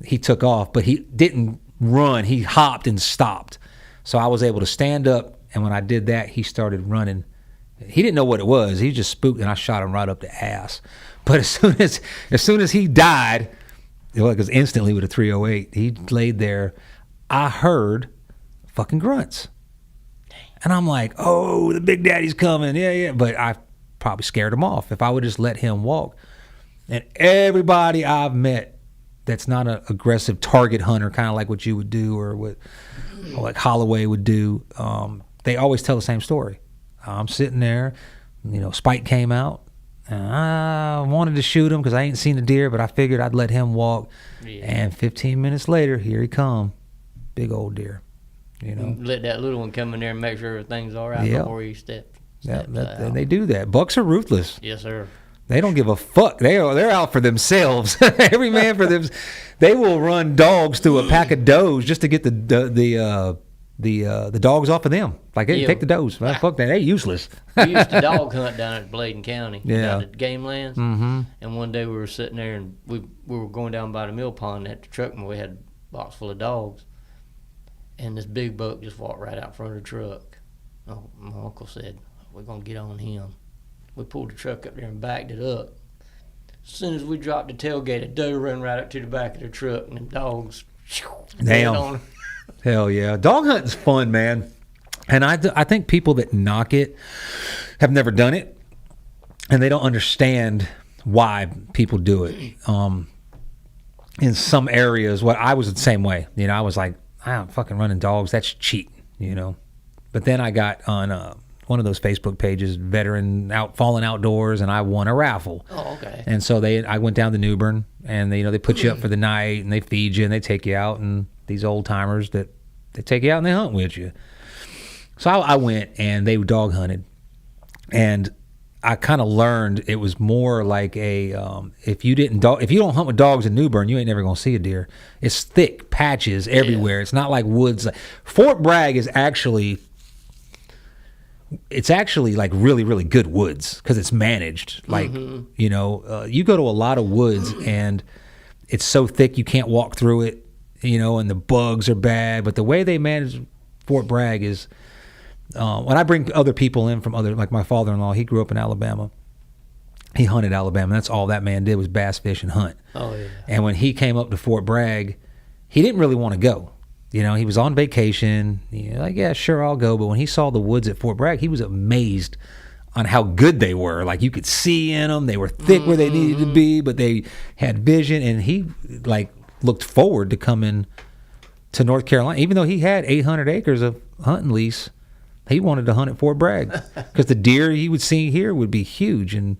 He took off, but he didn't run. He hopped and stopped. So I was able to stand up, and when I did that, he started running. He didn't know what it was. He just spooked, and I shot him right up the ass. But as soon as he died, it was instantly with a 308. He laid there. I heard fucking grunts. And I'm like, oh, the big daddy's coming. Yeah. But I probably scared him off. If I would just let him walk. And everybody I've met that's not an aggressive target hunter, kind of like what you would do or what like Holloway would do, they always tell the same story. I'm sitting there, you know, Spike came out, and I wanted to shoot him because I ain't seen the deer, but I figured I'd let him walk. Yeah. And 15 minutes later, here he come, big old deer. You know, let that little one come in there and make sure everything's all right before he steps. And they do that. Bucks are ruthless. Yes, sir. They don't give a fuck. They're out for themselves. Every man for them. They will run dogs through a pack of does just to get the dogs off of them. Like, hey, take the does. Well, fuck that. They useless. We used to dog hunt down at Bladen County. Yeah. Down at game lands. Mm-hmm. And one day we were sitting there, and we were going down by the mill pond at the truck, and we had a box full of dogs. And this big buck just walked right out front of the truck. Oh, my uncle said, we're going to get on him. We pulled the truck up there and backed it up. As soon as we dropped the tailgate, a doe ran right up to the back of the truck, and the dogs. Damn. Hell yeah. Dog hunting's fun, man. And I think people that knock it have never done it, and they don't understand why people do it. In some areas, I was the same way. You know, I was like, I'm fucking running dogs. That's cheating, you know. But then I got on one of those Facebook pages, veteran fallen outdoors, and I won a raffle. Oh, okay. And so I went down to New Bern, and they put you up for the night, and they feed you, and they take you out, and these old timers they take you out and they hunt with you. So I went, and they dog hunted, and I kind of learned it was more like if you don't hunt with dogs in New Bern, you ain't never gonna see a deer. It's thick patches everywhere. Yeah. It's not like woods. Fort Bragg is actually like really, really good woods because it's managed. Like, you know, you go to a lot of woods and it's so thick you can't walk through it, you know, and the bugs are bad. But the way they manage Fort Bragg is when I bring other people in from like my father-in-law, he grew up in Alabama. He hunted Alabama. That's all that man did was bass fish and hunt. Oh, yeah. And when he came up to Fort Bragg, he didn't really want to go. You know, he was on vacation. Like, yeah, sure, I'll go. But when he saw the woods at Fort Bragg, he was amazed on how good they were. Like, you could see in them. They were thick where they needed to be, but they had vision. And he, like, looked forward to coming to North Carolina. Even though he had 800 acres of hunting lease, he wanted to hunt at Fort Bragg because the deer he would see here would be huge. And,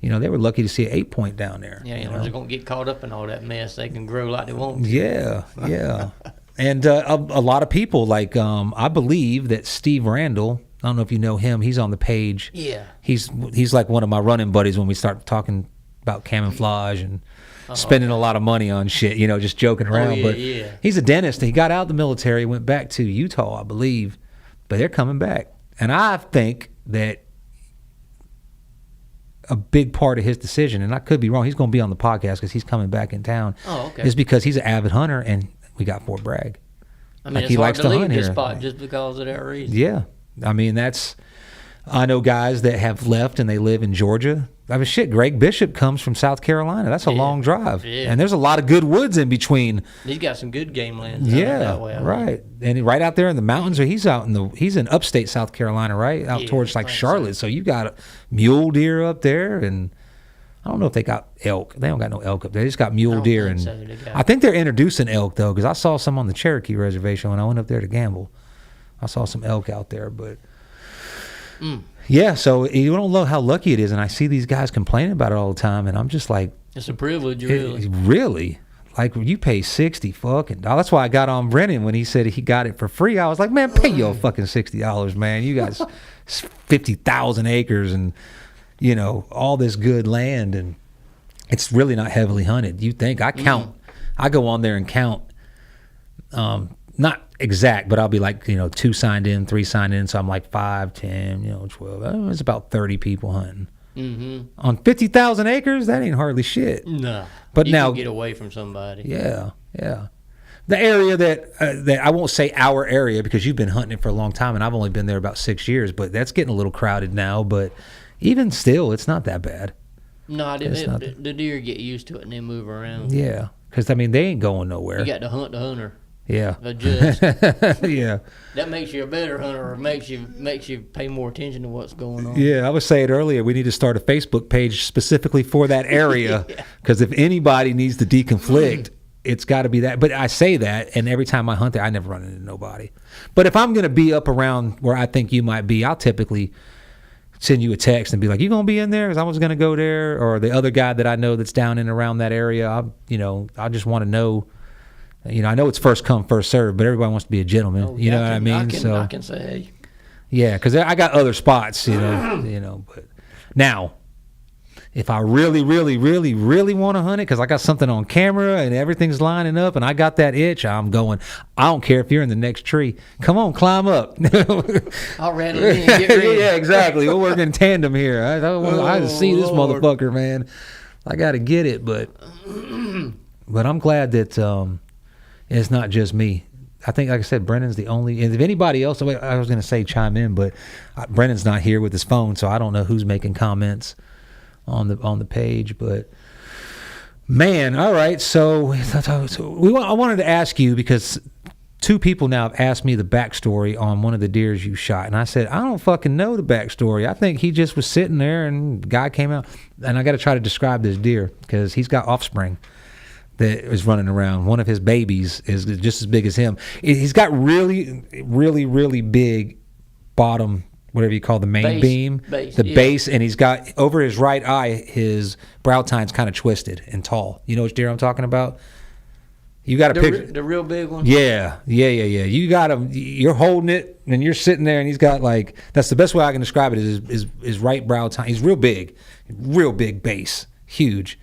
you know, they were lucky to see an 8-point down there. Yeah, you know, they're going to get caught up in all that mess. They can grow like they want to. Yeah, yeah. And a lot of people, like I believe that Steve Randall, I don't know if you know him, he's on the page. Yeah. He's like one of my running buddies when we start talking about camouflage and spending a lot of money on shit, just joking around. But he's a dentist. He got out of the military, went back to Utah, I believe, but they're coming back. And I think that a big part of his decision, and I could be wrong, he's going to be on the podcast because he's coming back in town, is because he's an avid hunter and we got Fort Bragg. I mean, it's hard to leave this spot just because of that reason. Yeah. I mean, I know guys that have left and they live in Georgia. I mean, shit, Greg Bishop comes from South Carolina. That's a long drive. Yeah. And there's a lot of good woods in between. He's got some good game lands that way. Right. And right out there in the mountains, or he's in upstate South Carolina, right? Out towards like Charlotte. So you got mule deer up there, and I don't know if they got elk. They don't got no elk up there. They just got mule deer. And I think they're introducing elk, though, because I saw some on the Cherokee Reservation when I went up there to gamble. I saw some elk out there, but... Yeah, so you don't know how lucky it is, and I see these guys complaining about it all the time, and I'm just like... It's a privilege, really. Really? Like, you pay $60 fucking dollars. That's why I got on Brennan when he said he got it for free. I was like, man, pay your fucking $60, man. You got 50,000 acres and, all this good land, and it's really not heavily hunted. You think, I go on there and count, not exact, but I'll be like, 2 signed in, 3 signed in, so I'm like 5, 10, 12. It's about 30 people hunting. Mm-hmm. On 50,000 acres, that ain't hardly shit. No, but you now can get away from somebody. Yeah. The area that I won't say our area because you've been hunting it for a long time, and I've only been there about 6 years, but that's getting a little crowded now. But even still, it's not that bad. No, the deer get used to it and they move around. Yeah, because they ain't going nowhere. You got to hunt the hunter. Yeah. Adjust. Yeah. That makes you a better hunter, or makes you pay more attention to what's going on. Yeah, I was saying earlier, we need to start a Facebook page specifically for that area, because if anybody needs to deconflict, it's got to be that. But I say that, and every time I hunt there, I never run into nobody. But if I'm going to be up around where I think you might be, I'll typically send you a text and be like, you going to be in there? Because I was going to go there. Or the other guy that I know that's down and around that area, I just want to know. I know it's first come, first serve, but everybody wants to be a gentleman. What I mean? I can say, hey. Yeah, because I got other spots, But now, if I really, really, really, really want to hunt it, because I got something on camera and everything's lining up and I got that itch, I'm going. I don't care if you're in the next tree. Come on, climb up. I'll rattle in and get ready. Yeah, exactly. We'll work in tandem here. I have to see this motherfucker, man. I got to get it, but I'm glad that it's not just me. I think, like I said, Brennan's the only. And if anybody else, I was going to say chime in, but Brennan's not here with his phone, so I don't know who's making comments on the page. But man, all right. So I wanted to ask you, because 2 people now have asked me the backstory on one of the deers you shot, and I said I don't fucking know the backstory. I think he just was sitting there, and the guy came out, and I got to try to describe this deer because he's got offspring that is running around. One of his babies is just as big as him. He's got really, really, really big bottom, whatever you call the main beam, base, and he's got over his right eye, his brow tine's kind of twisted and tall. You know which deer I'm talking about? You got a picture. The real big one? Yeah. You got him, you're holding it, and you're sitting there, and he's got that's the best way I can describe it is his right brow tine. He's real big base, huge.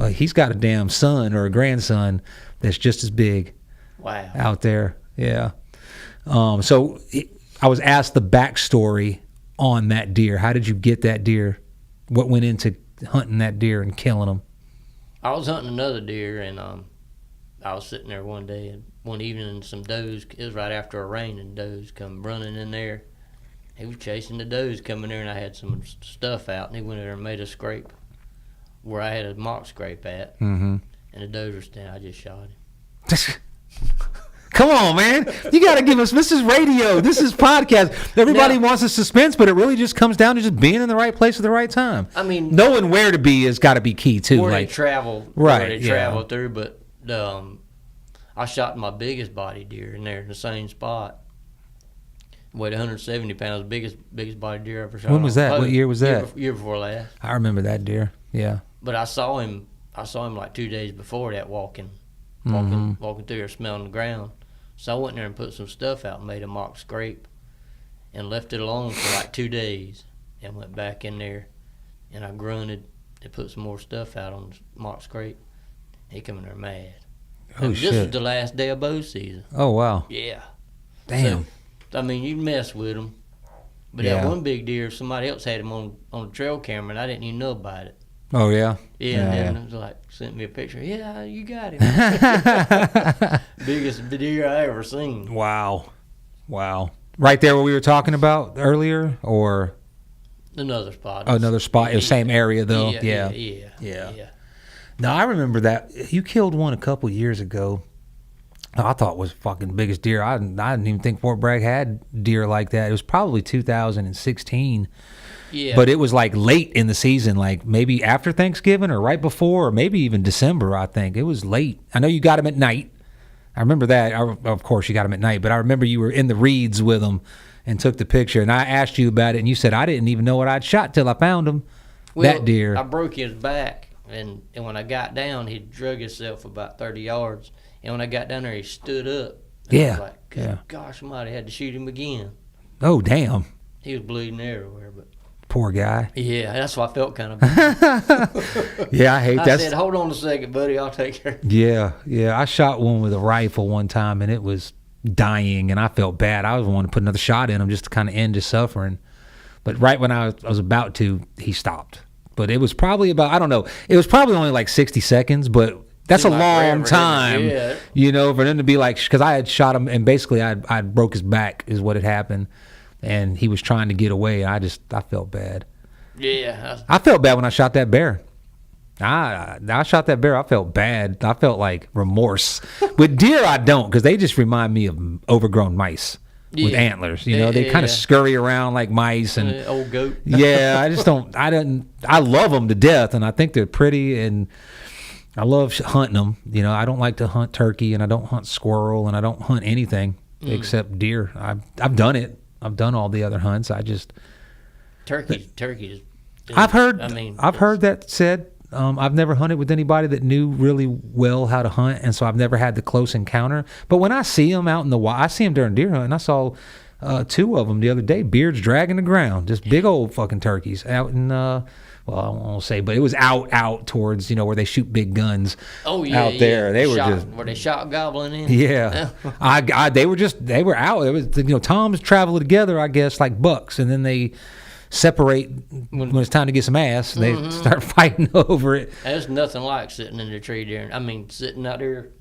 He's got a damn son or a grandson that's just as big. Wow. Out there. Yeah. So I was asked the backstory on that deer. How did you get that deer? What went into hunting that deer and killing him? I was hunting another deer, and I was sitting there one evening, and some does, it was right after a rain, and does come running in there. He was chasing the does coming there, and I had some stuff out, and he went in there and made a scrape where I had a mock scrape at, and the does were standing. I just shot him. Come on, man. You got to give us, this is radio. This is podcast. Everybody wants a suspense, but it really just comes down to just being in the right place at the right time. I mean, knowing where to be has got to be key, too. Where they travel through, but I shot my biggest body deer in there in the same spot. Weighed 170 pounds, biggest body deer I ever shot. When was that? What year was that? Year before last. I remember that deer, yeah. But I saw him like 2 days before that walking through there, smelling the ground. So I went there and put some stuff out and made a mock scrape and left it alone for like 2 days and went back in there and I grunted and put some more stuff out on the mock scrape. He come in there mad. Oh, shit. This was the last day of bow season. Oh, wow. Yeah. Damn. So, I mean, you mess with them. But that one big deer, somebody else had him on the trail camera, and I didn't even know about it. Oh, yeah? Yeah, and it was like, sent me a picture. Yeah, you got him. Biggest deer I ever seen. Wow. Right there where we were talking about earlier, or? Another spot. Oh, another spot. In the same area, though? Yeah. No, I remember that. You killed one a couple years ago. I thought it was fucking biggest deer. I didn't even think Fort Bragg had deer like that. It was probably 2016. Yeah. But it was like late in the season, like maybe after Thanksgiving or right before, or maybe even December, I think. It was late. I know you got him at night. I remember that. Of course, you got him at night. But I remember you were in the reeds with him and took the picture. And I asked you about it, and you said, I didn't even know what I'd shot till I found him. Well, that deer. I broke his back, and when I got down, he drug himself about 30 yards. And when I got down there, he stood up. And I was like, gosh, somebody had to shoot him again. Oh, damn. He was bleeding everywhere, but poor guy. Yeah, that's why I felt kind of bad. Yeah, I hate that. I said, hold on a second, buddy, I'll take care of it. Yeah. I shot one with a rifle one time, and it was dying, and I felt bad. I was wanting to put another shot in him just to kind of end his suffering. But right when I was about to, he stopped. But it was probably about, I don't know, it was probably only like 60 seconds, but that's a long time, you know, for them to be like, because I had shot him, and basically I broke his back is what had happened, and he was trying to get away, and I felt bad. Yeah. I felt bad when I shot that bear. I shot that bear. I felt bad. I felt like remorse. With deer, I don't, because they just remind me of overgrown mice with antlers. You know, they kind of scurry around like mice and old goat. Yeah, I just don't. I love them to death, and I think they're pretty, and I love hunting them. You know, I don't like to hunt turkey, and I don't hunt squirrel, and I don't hunt anything except deer. I've done it. I've done all the other hunts. I just turkey. I've heard that said. I've never hunted with anybody that knew really well how to hunt, and so I've never had the close encounter. But when I see them out in the wild, I see them during deer hunting. I saw 2 of them the other day, beards dragging the ground, just big old fucking turkeys out in, well, I won't say, but it was out towards, you know, where they shoot big guns. Oh yeah, out there. They were they shot gobbling in? Yeah, they were out. It was, you know, toms travel together, I guess, like bucks, and then they separate when it's time to get some ass. They start fighting over it. There's nothing like sitting in the tree sitting out there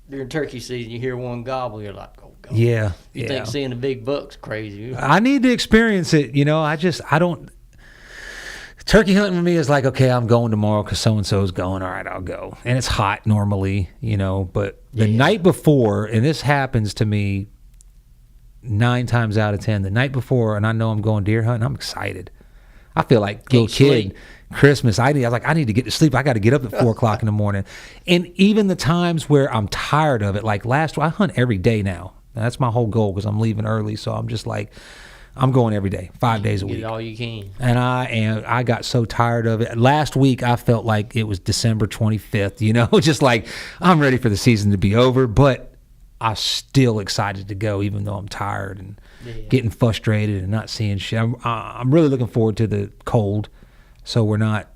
during turkey season. You hear one gobble, you're like, oh god. Yeah. You think seeing the big buck's crazy. I need to experience it. You know, I don't. Turkey hunting with me is like, okay, I'm going tomorrow because so and so is going. All right, I'll go. And it's hot normally, you know. But the night before, and this happens to me 9 times out of 10, the night before, and I know I'm going deer hunting, I'm excited. I feel like a little kid. Christmas, I need to get to sleep. I got to get up at 4 o'clock in the morning. And even the times where I'm tired of it, like I hunt every day now. That's my whole goal because I'm leaving early. So I'm just like, I'm going every day, 5 days a week. Get all you can. And I got so tired of it. Last week, I felt like it was December 25th, you know, just like I'm ready for the season to be over, but I'm still excited to go, even though I'm tired and getting frustrated and not seeing shit. I'm really looking forward to the cold, so we're not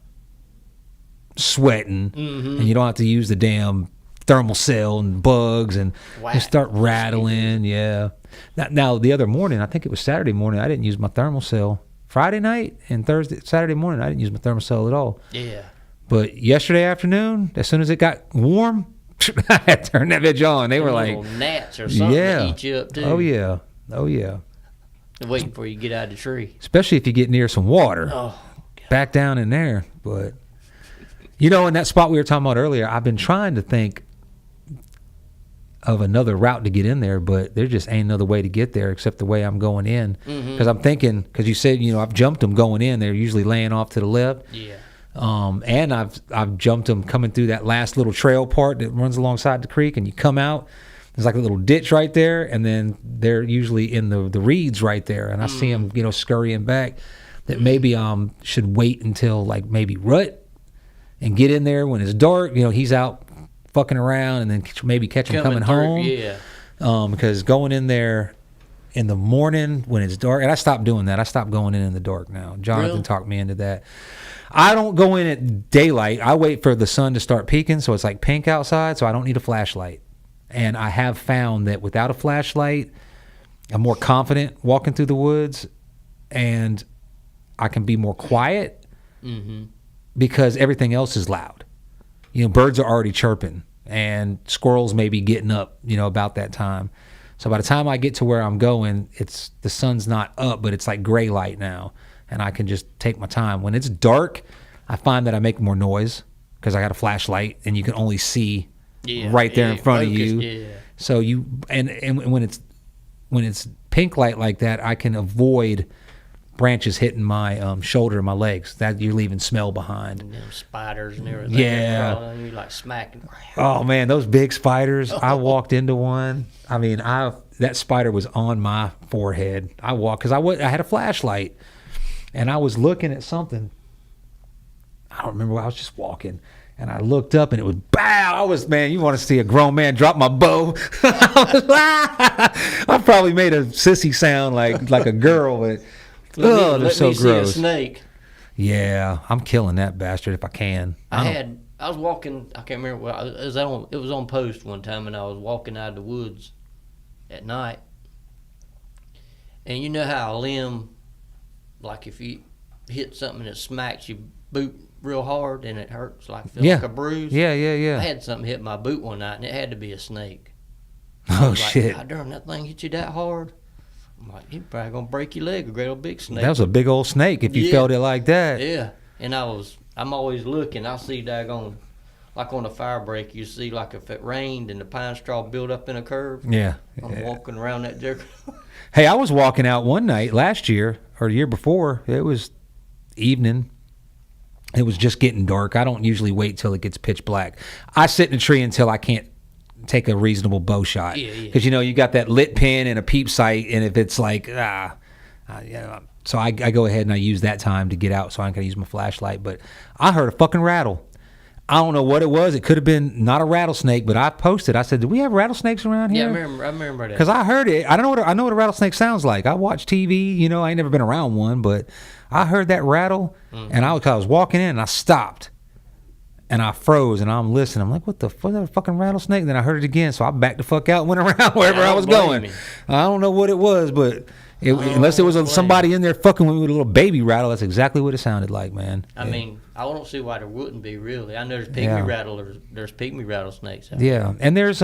sweating, and you don't have to use the damn thermal cell and bugs and just start rattling. Yeah. Now the other morning, I think it was Saturday morning, I didn't use my thermal cell. Friday night and Saturday morning, I didn't use my thermal cell at all. Yeah. But yesterday afternoon, as soon as it got warm, I had to turn that bitch on. They were like little gnats or something to eat you up too. Oh yeah. Waiting for you to get out of the tree. Especially if you get near some water. Oh, God. Back down in there. But you know, in that spot we were talking about earlier, I've been trying to think of another route to get in there, but there just ain't another way to get there except the way I'm going in. Because I'm thinking, because you said, you know, I've jumped them going in. They're usually laying off to the left. Yeah. And I've jumped them coming through that last little trail part that runs alongside the creek, and you come out, there's like a little ditch right there, and then they're usually in the reeds right there, and I see them, you know, scurrying back. That maybe should wait until like maybe rut and get in there when it's dark. You know, he's out fucking around, and then maybe catch him coming home. Yeah. because going in there in the morning when it's dark, and I stopped doing that. I stopped going in the dark now. Jonathan talked me into that. I don't go in at daylight. I wait for the sun to start peaking, so it's like pink outside, so I don't need a flashlight. And I have found that without a flashlight, I'm more confident walking through the woods, and I can be more quiet because everything else is loud. You know, birds are already chirping, and squirrels may be getting up, you know, about that time. So by the time I get to where I'm going, the sun's not up, but it's like gray light now. And I can just take my time. When it's dark, I find that I make more noise because I got a flashlight and you can only see right there in front of you. Yeah. So and when it's pink light like that, I can avoid branches hitting my shoulder and my legs. That you're leaving smell behind. And them spiders and everything. Yeah. You like smacking. Oh man, those big spiders. I walked into one. I mean, that spider was on my forehead. I walked because I had a flashlight. And I was looking at something. I don't remember. I was just walking. And I looked up and it was bow. You want to see a grown man drop my bow. I probably made a sissy sound like a girl. But they're so gross. See a snake. Yeah, I'm killing that bastard if I can. I was walking, I can't remember. It was on post one time, and I was walking out of the woods at night. And you know how a limb, like if you hit something and it smacks you boot real hard and it hurts, like like a bruise. Yeah. I had something hit my boot one night and it had to be a snake. Oh shit! God darn, that thing hit you that hard. I'm like, you're probably gonna break your leg. A great old big snake. That was a big old snake if you felt it like that. Yeah, and I'm always looking. I see daggone, like on a fire break, you see like if it rained and the pine straw built up in a curve. Yeah. I'm walking around that jerk. Hey, I was walking out one night last year or the year before. It was evening. It was just getting dark. I don't usually wait till it gets pitch black. I sit in a tree until I can't take a reasonable bow shot. Because, you got that lit pin and a peep sight, and if it's like, so I go ahead and I use that time to get out so I can use my flashlight. But I heard a fucking rattle. I don't know what it was. It could have been not a rattlesnake, but I posted. I said, "Do we have rattlesnakes around here?" Yeah, I remember that. Because I heard it. I know what a rattlesnake sounds like. I watch TV. I ain't never been around one, but I heard that rattle, and I was walking in, and I stopped, and I froze, and I'm listening. I'm like, "What the fuck? That a fucking rattlesnake?" And then I heard it again, so I backed the fuck out, and went around wherever I was going. I don't know what it was, but unless it was somebody in there fucking with me with a little baby rattle, that's exactly what it sounded like, man. I mean, I don't see why there wouldn't be, really. I know there's pygmy there's pygmy rattlesnakes out there. And there's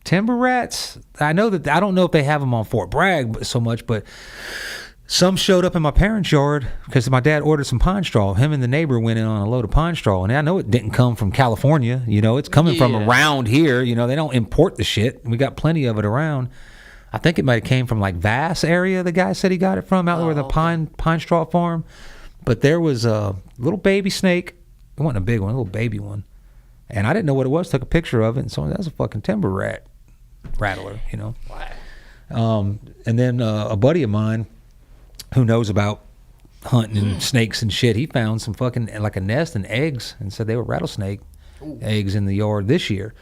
timber rats. I don't know if they have them on Fort Bragg so much, but some showed up in my parents' yard because my dad ordered some pine straw. Him and the neighbor went in on a load of pine straw, and I know it didn't come from California. It's coming from around here. They don't import the shit. We got plenty of it around. I think it might have came from like Vass area. The guy said he got it from out where the pine straw farm. But there was a little baby snake. It wasn't a big one, a little baby one. And I didn't know what it was. Took a picture of it, and so that was a fucking timber rattler. Wow. And then a buddy of mine who knows about hunting and snakes and shit, he found some fucking like a nest and eggs, and said they were rattlesnake eggs in the yard this year.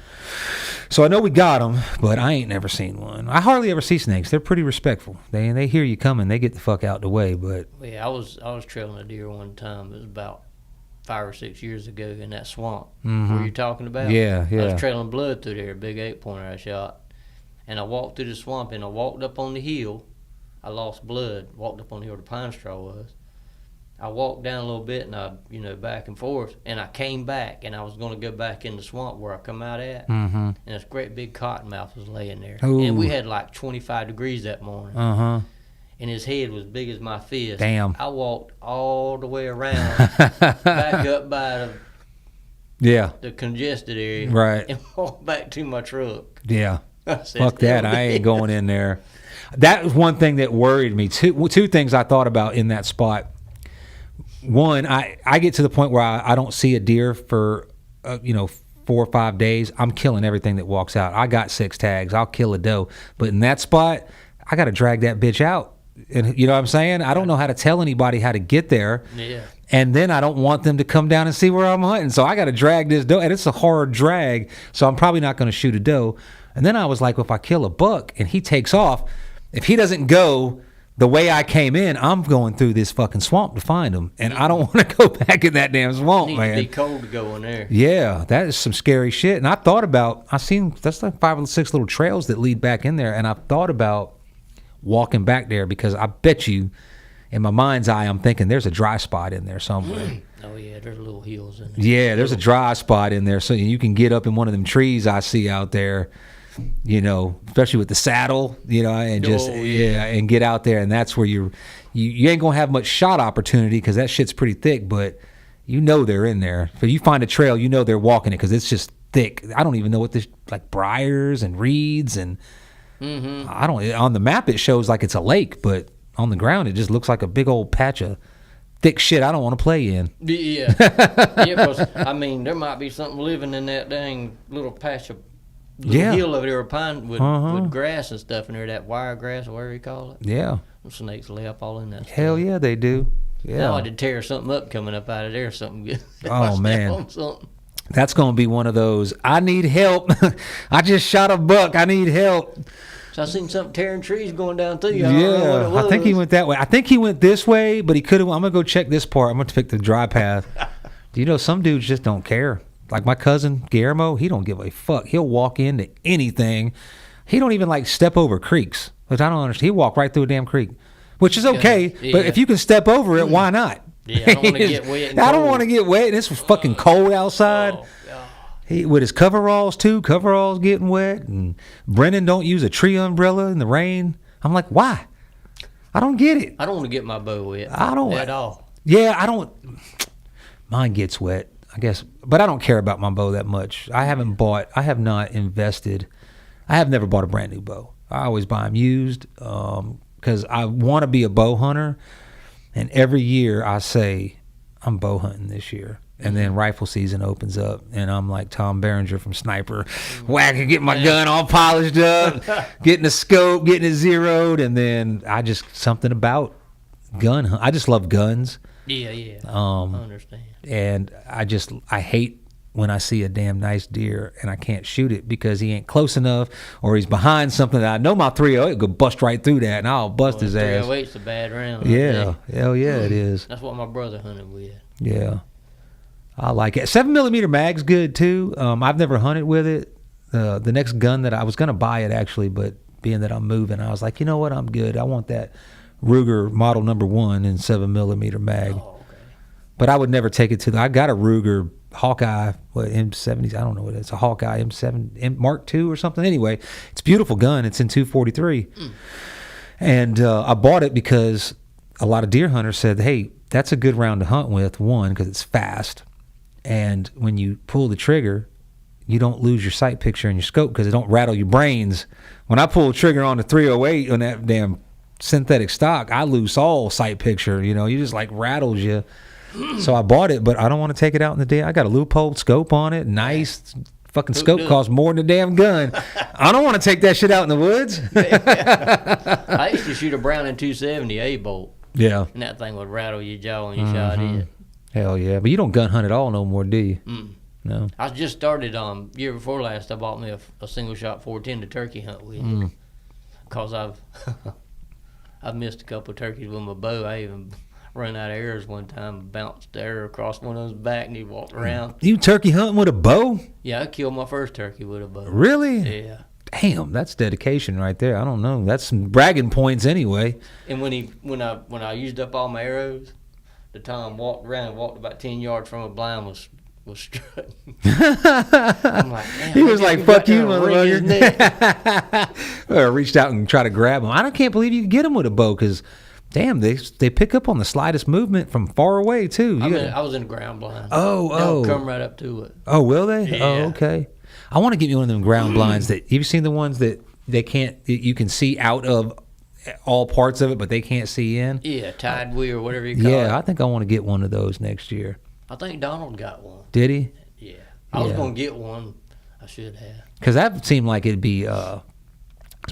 So I know we got them, but I ain't never seen one. I hardly ever see snakes. They're pretty respectful. They hear you coming, they get the fuck out the way. But yeah, I was trailing a deer one time. It was about 5 or 6 years ago in that swamp where you're talking about. Yeah. I was trailing blood through there, a big 8-pointer I shot, and I walked through the swamp and I walked up on the hill. I lost blood. Walked up on the hill where the pine straw was. I walked down a little bit and I, back and forth, and I came back and I was going to go back in the swamp where I come out at, and this great big cottonmouth was laying there. Ooh. And we had like 25 degrees that morning. And his head was big as my fist. Damn. I walked all the way around, back up by the congested area, right, and walked back to my truck. Yeah. I said, fuck that. I ain't going in there. That was one thing that worried me. Two things I thought about in that spot. One, I get to the point where I don't see a deer for 4 or 5 days. I'm killing everything that walks out. I got 6 tags. I'll kill a doe. But in that spot, I got to drag that bitch out. And you know what I'm saying? I don't know how to tell anybody how to get there. Yeah. And then I don't want them to come down and see where I'm hunting. So I got to drag this doe. And it's a hard drag. So I'm probably not going to shoot a doe. And then I was like, well, if I kill a buck and he takes off, if he doesn't go the way I came in, I'm going through this fucking swamp to find him. And I don't want to go back in that damn swamp, man. It needs to be cold to go in there. Yeah, that is some scary shit. And I seen, that's like 5 or 6 little trails that lead back in there. And I thought about walking back there because I bet you, in my mind's eye, I'm thinking there's a dry spot in there somewhere. Oh, yeah, there's little hills in there. Yeah, there's a dry spot in there. So you can get up in one of them trees I see out there, you know, especially with the saddle, you know, and just, and get out there. And that's where you ain't going to have much shot opportunity because that shit's pretty thick, but you know they're in there. If you find a trail, you know they're walking it because it's just thick. I don't even know what this, like briars and reeds and I don't, on the map it shows like it's a lake, but on the ground it just looks like a big old patch of thick shit I don't want to play in. Yeah. Because, I mean, there might be something living in that dang little patch of hill over there, pine with grass and stuff in there, that wire grass or whatever you call it. Yeah. Them snakes lay up all in that stuff. Hell yeah, they do. Yeah. Now I had to tear something up coming up out of there, something good. Oh, man. That's going to be one of those, I need help. I just shot a buck. I need help. So I seen something tearing trees going down through you. Yeah, I think he went that way. I think he went this way, but he could have. I'm going to go check this part. I'm going to pick the dry path. Do you know, some dudes just don't care. Like my cousin, Guillermo, he don't give a fuck. He'll walk into anything. He don't even like step over creeks, which I don't understand. He'll walk right through a damn creek, which is okay. But if you can step over it, why not? Yeah, I don't want to get wet. I don't want to get wet. This was fucking cold outside. Oh, God. He with his coveralls too. Coveralls getting wet, and Brennan don't use a tree umbrella in the rain. I'm like, why? I don't get it. I don't want to get my bow wet. I don't at all. Yeah, I don't. Mine gets wet, I guess, but I don't care about my bow that much. I have not invested. I have never bought a brand new bow. I always buy them used because I want to be a bow hunter. And every year I say, I'm bow hunting this year. And then rifle season opens up, and I'm like Tom Berenger from Sniper, whacking, getting my gun all polished up, getting a scope, getting it zeroed, and then something about gun hunt. I just love guns. Yeah. I understand. And I hate when I see a damn nice deer and I can't shoot it because he ain't close enough or he's behind something that I know my 308 could bust right through that, and I'll bust his ass. 308's a bad round. Yeah, hell yeah, it is. That's what my brother hunted with. Yeah. I like it. 7mm mag's good too. I've never hunted with it. The next gun that I was going to buy it actually, but being that I'm moving, I was like, you know what, I'm good. I want that Ruger model number 1 in 7mm mag. Oh, okay. But I would never take it I got a Ruger Hawkeye, M70s, I don't know what it is. A Hawkeye M7 Mark II or something. Anyway, it's a beautiful gun. It's in 243. And I bought it because a lot of deer hunters said, hey, that's a good round to hunt with, one, because it's fast. And when you pull the trigger, you don't lose your sight picture and your scope because it don't rattle your brains. When I pull the trigger on the 308 on that damn synthetic stock, I lose all sight picture. You know, you just like rattles you. So I bought it, but I don't want to take it out in the day. I got a loophole scope on it. Nice. Fucking scope costs more than a damn gun. I don't want to take that shit out in the woods. I used to shoot a Browning 270 A-bolt. Yeah. And that thing would rattle your jaw when you shot it. Hell yeah. But you don't gun hunt at all no more, do you? No. I just started year before last. I bought me a single shot 410 to turkey hunt with, because I've missed a couple of turkeys with my bow. I even run out of arrows one time, bounced the arrow across one of those back, and he walked around. You turkey hunting with a bow? Yeah, I killed my first turkey with a bow. Really? Yeah. Damn, that's dedication right there. I don't know. That's some bragging points anyway. And when I used up all my arrows, the Tom walked around, walked about 10 yards from a blind, was strutting. I'm like, man, he was like, fuck you, motherfucker. I reached out and tried to grab him. I can't believe you could get him with a bow because, damn, they pick up on the slightest movement from far away, too. I was in a ground blind. They'll come right up to it. Oh, will they? Yeah. Oh, okay. I want to get me one of them ground blinds that, have you seen the ones that you can see out of all parts of it, but they can't see in? Yeah, tide wheel or whatever you call it. Yeah, I think I want to get one of those next year. I think Donald got one. Did he? Yeah. I was going to get one. I should have. Because that seemed like it'd be, especially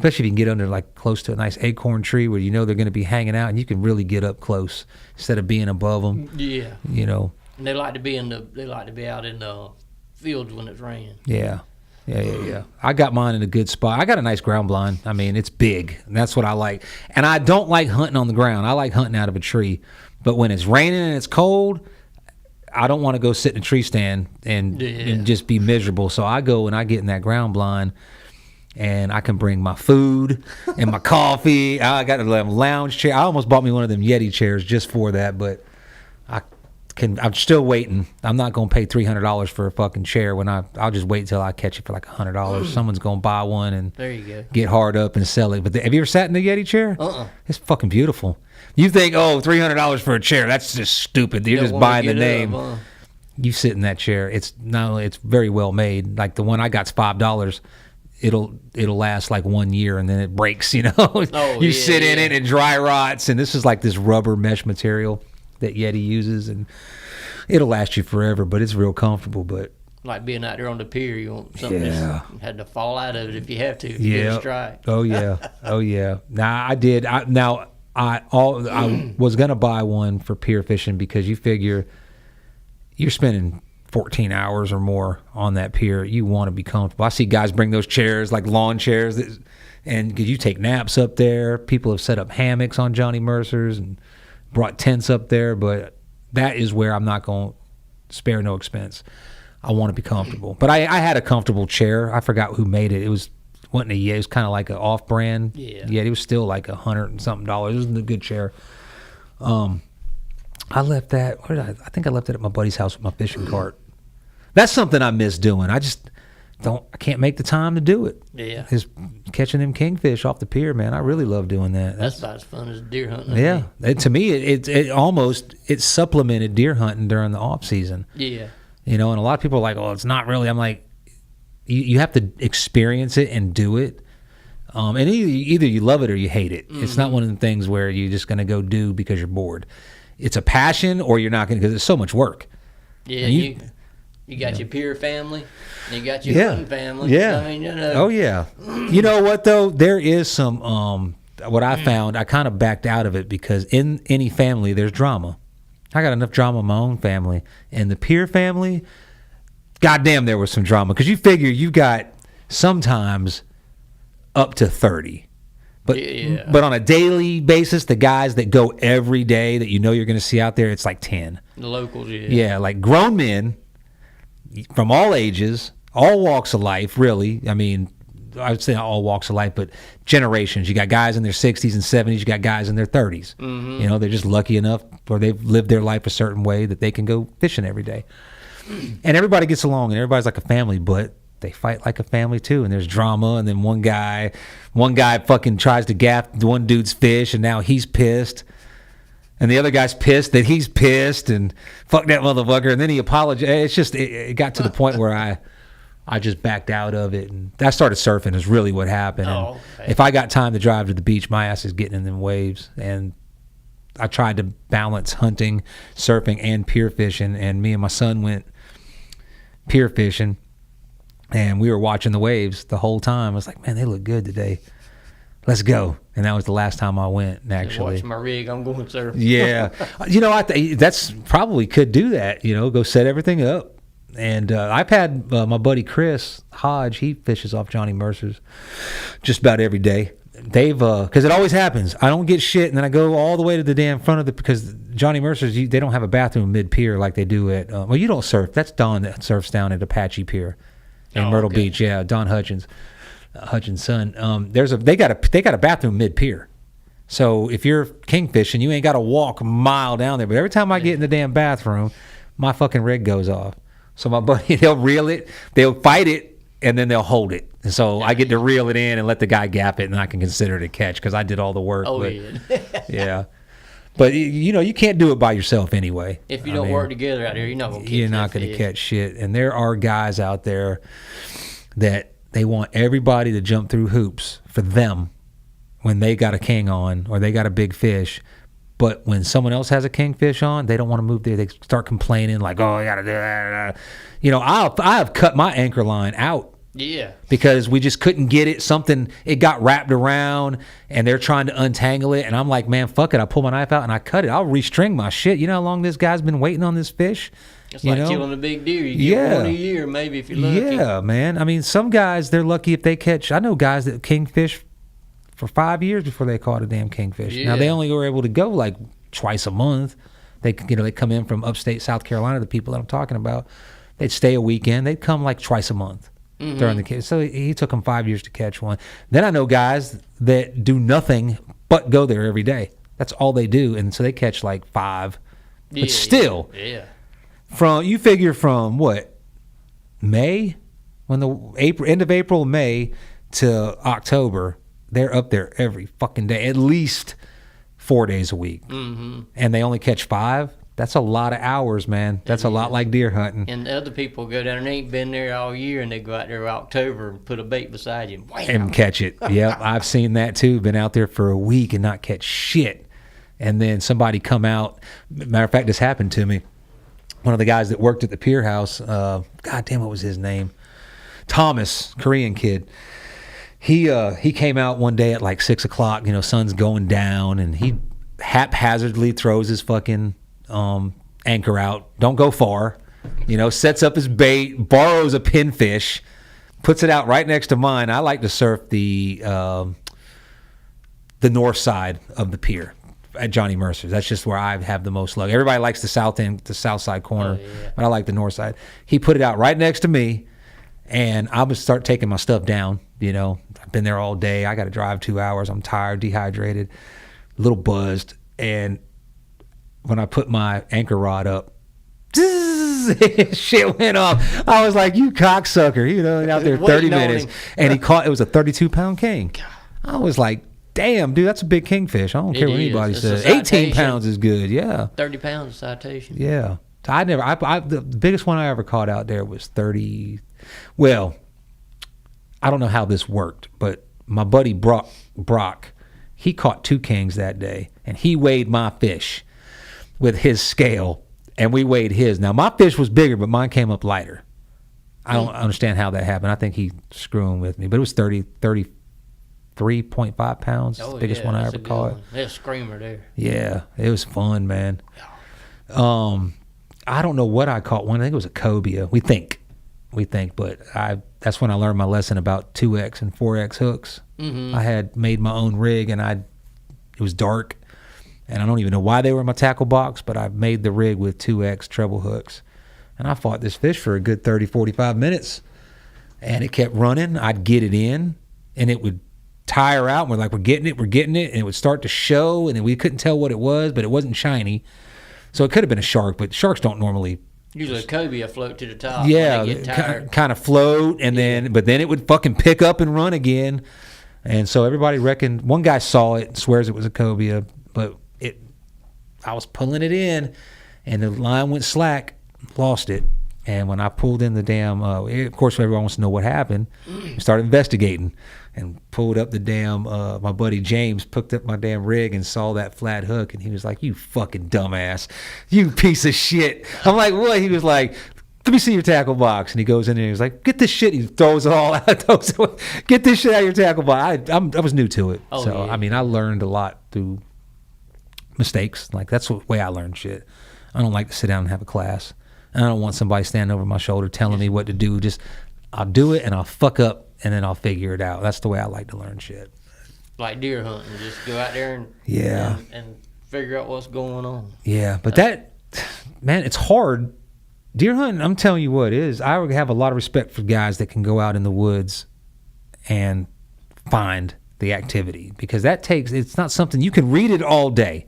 if you can get under like close to a nice acorn tree where you know they're going to be hanging out and you can really get up close instead of being above them. Yeah. You know. And they like to be out in the fields when it's raining. Yeah. Yeah. I got mine in a good spot. I got a nice ground blind. I mean, it's big, and that's what I like. And I don't like hunting on the ground. I like hunting out of a tree. But when it's raining and it's cold, I don't want to go sit in a tree stand and just be miserable. So I go and I get in that ground blind, and I can bring my food and my coffee. I got a lounge chair. I almost bought me one of them Yeti chairs just for that, but I'm still waiting. I'm not going to pay $300 for a fucking chair when I'll just wait until I catch it for like $100. Someone's going to buy one and there you go. Get hard up and sell it. But have you ever sat in the Yeti chair? It's fucking beautiful. You think, $300 for a chair, that's just stupid. You're just buying the name. You sit in that chair. It's not only it's very well made. Like the one I got's $5. It'll last like 1 year and then it breaks, you know. You sit in it and dry rots, and this is like this rubber mesh material that Yeti uses, and it'll last you forever, but it's real comfortable. But like being out there on the pier, you want something that's had to fall out of it if you have to. Yeah. Strike. Oh yeah. Now I did. I was gonna buy one for pier fishing because you figure you're spending 14 hours or more on that pier. You want to be comfortable. I see guys bring those chairs, like lawn chairs, and because you take naps up there. People have set up hammocks on Johnny Mercer's and brought tents up there, but that is where I'm not going to spare no expense. I want to be comfortable. But I had a comfortable chair. I forgot who made it. It was kind of like an off-brand. Yeah, it was still like $100 and something. It was a good chair. I left that. I think I left it at my buddy's house with my fishing cart. That's something I miss doing. I can't make the time to do it. Yeah. Is catching them kingfish off the pier, man. I really love doing that. That's about as fun as deer hunting. Yeah. To me, it almost supplemented deer hunting during the off season. Yeah. You know, and a lot of people are like, "Oh, it's not really." I'm like, you have to experience it and do it. And either you love it or you hate it. Mm-hmm. It's not one of the things where you're just going to go do because you're bored. It's a passion, or you're not going to, because it's so much work. Yeah. You got your pier family, and you got your hunting family. Yeah. I mean, you know. Oh, yeah. You know what, though? There is some, what I found, I kind of backed out of it because in any family, there's drama. I got enough drama in my own family. And the pier family, goddamn, there was some drama. Because you figure you got sometimes up to 30. But on a daily basis, the guys that go every day that you know you're going to see out there, it's like 10. The locals, Yeah, like grown men from all ages, all walks of life, really. I mean, I would say not all walks of life, but generations. You got guys in their 60s and 70s. You got guys in their 30s. Mm-hmm. You know, they're just lucky enough, or they've lived their life a certain way that they can go fishing every day. And everybody gets along, and everybody's like a family, but they fight like a family too. And there's drama, and then one guy fucking tries to gaff one dude's fish, and now he's pissed. And the other guy's pissed that he's pissed, and fuck that motherfucker. And then he apologized. It's just, it got to the point where I just backed out of it. And I started surfing is really what happened. And if I got time to drive to the beach, my ass is getting in them waves. And I tried to balance hunting, surfing, and pier fishing. And me and my son went pier fishing, and we were watching the waves the whole time. I was like, man, they look good today. Let's go. And that was the last time I went, actually. Watch my rig. I'm going surfing. Yeah. You know, that's probably could do that, you know, go set everything up. And I've had my buddy Chris Hodge, he fishes off Johnny Mercer's just about every day. They've, because it always happens. I don't get shit, and then I go all the way to the damn front of because Johnny Mercer's, they don't have a bathroom mid-pier like they do at, well, you don't surf. That's Don that surfs down at Apache Pier in Myrtle Beach. Yeah, Don Hutchins' son. They got a bathroom mid-pier. So if you're kingfishing, you ain't got to walk a mile down there. But every time I get in the damn bathroom, my fucking rig goes off. So my buddy, they'll reel it, they'll fight it, and then they'll hold it. And so I get to reel it in and let the guy gap it, and I can consider it a catch because I did all the work. Yeah. But, you know, you can't do it by yourself anyway. If you don't work together out here, you're not going to catch You're not going to catch shit. And there are guys out there that they want everybody to jump through hoops for them when they got a king on or they got a big fish. But when someone else has a kingfish on, they don't want to move there. They start complaining like, oh, I got to do that. You know, I have cut my anchor line out Yeah. Because we just couldn't get it. It got wrapped around, and they're trying to untangle it. And I'm like, man, fuck it. I pull my knife out and I cut it. I'll restring my shit. You know how long this guy's been waiting on this fish? It's like killing a big deer. You get one a year, maybe, if you're lucky. Yeah, man. I mean, some guys, they're lucky if they catch. I know guys that kingfish for 5 years before they caught a damn kingfish. Yeah. Now, they only were able to go like twice a month. They come in from upstate South Carolina, the people that I'm talking about. They'd stay a weekend. They'd come like twice a month. During the case, so he took him 5 years to catch one. Then I know guys that do nothing but go there every day. That's all they do, and so they catch like 5. But still, you figure from what, May, when the end of April, May to October, they're up there every fucking day, at least 4 days a week, and they only catch 5. That's a lot of hours, man. That's a lot like deer hunting. And the other people go down and ain't been there all year, and they go out there in October and put a bait beside you. And catch it. Yep, I've seen that too. Been out there for a week and not catch shit. And then somebody come out. Matter of fact, this happened to me. One of the guys that worked at the pier house, God damn, what was his name? Thomas, Korean kid. He came out one day at like 6 o'clock, sun's going down, and he haphazardly throws his fucking anchor out, don't go far, sets up his bait, borrows a pinfish, puts it out right next to mine. I like to surf the north side of the pier at Johnny Mercer's. That's just where I have the most luck. Everybody likes the south side corner, but I like the north side. He put it out right next to me, and I would start taking my stuff down. I've been there all day. I got to drive 2 hours. I'm tired, dehydrated, a little buzzed, and when I put my anchor rod up, shit went off. I was like, you cocksucker, out there 30 minutes. And it was a 32-pound king. I was like, damn, dude, that's a big kingfish. I don't care what anybody says. 18 pounds is good, yeah. 30 pounds citation. Yeah. The biggest one I ever caught out there was 30. Well, I don't know how this worked, but my buddy Brock, he caught 2 kings that day, and he weighed my fish with his scale, and we weighed his. Now, my fish was bigger, but mine came up lighter. I don't understand how that happened. I think he's screwing with me, but it was 33.5 pounds. The biggest one I ever caught. There's a screamer there. Yeah, it was fun, man. I don't know what I caught one. I think it was a cobia. We think, but that's when I learned my lesson about 2X and 4X hooks. I had made my own rig, and it was dark. And I don't even know why they were in my tackle box, but I made the rig with 2X treble hooks. And I fought this fish for a good 30, 45 minutes. And it kept running. I'd get it in, and it would tire out. And we're like, we're getting it. And it would start to show, and then we couldn't tell what it was, but it wasn't shiny. So it could have been a shark, but sharks don't normally. Usually a cobia float to the top. Yeah, when they get tired. Kind of float, and but then it would fucking pick up and run again. And so everybody reckoned, one guy saw it, swears it was a cobia, but I was pulling it in, and the line went slack, lost it. And when I pulled in the damn, of course, everyone wants to know what happened. We started investigating and pulled up the damn, my buddy James picked up my damn rig and saw that flat hook, and he was like, you fucking dumbass, you piece of shit. I'm like, what? He was like, let me see your tackle box. And he goes in there and he's like, get this shit. He throws it all out. Get this shit out of your tackle box. I was new to it. I mean, I learned a lot through mistakes. Like, that's the way I learn shit. I don't like to sit down and have a class. And I don't want somebody standing over my shoulder telling me what to do. Just, I'll do it and I'll fuck up and then I'll figure it out. That's the way I like to learn shit. Like deer hunting, just go out there and and figure out what's going on. Yeah, but man, it's hard. Deer hunting, I'm telling you what it is. I have a lot of respect for guys that can go out in the woods and find the activity, because it's not something you can read it all day,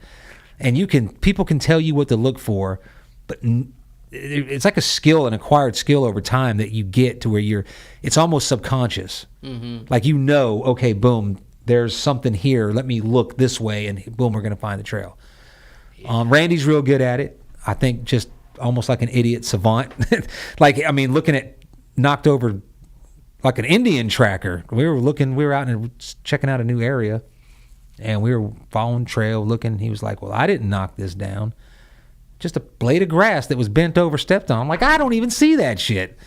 and people can tell you what to look for, but it's like a skill, an acquired skill over time that you get to where it's almost subconscious. Like, okay, boom, there's something here, let me look this way, and boom, we're gonna find the trail. Randy's real good at it. I think just almost like an idiot savant. Looking at knocked over like an Indian tracker. We were out and checking out a new area, and we were following trail looking. He was like, well, I didn't knock this down. Just a blade of grass that was bent over, stepped on. I'm like, I don't even see that shit.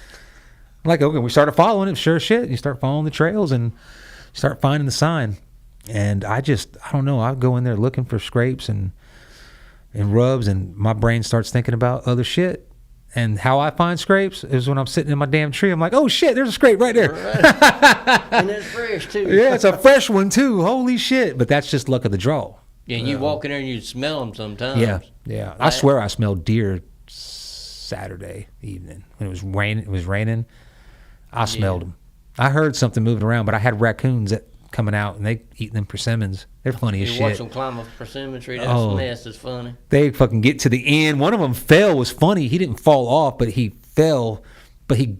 Like, okay, we started following it. Sure as shit. You start following the trails and start finding the sign. And I don't know. I go in there looking for scrapes and rubs, and my brain starts thinking about other shit. And how I find scrapes is when I'm sitting in my damn tree. I'm like, oh shit, there's a scrape right there. Right. And it's fresh too. Yeah, it's a fresh one too. Holy shit. But that's just luck of the draw. Yeah, and you walk in there and you smell them sometimes. Yeah. I swear I smelled deer Saturday evening when it was raining. I smelled them. I heard something moving around, but I had raccoons coming out, and they eating them persimmons. They're funny as shit. You watch them climb a persimmon tree. That's mess. It's funny. They fucking get to the end. One of them fell. Was funny. He didn't fall off, but he fell. But he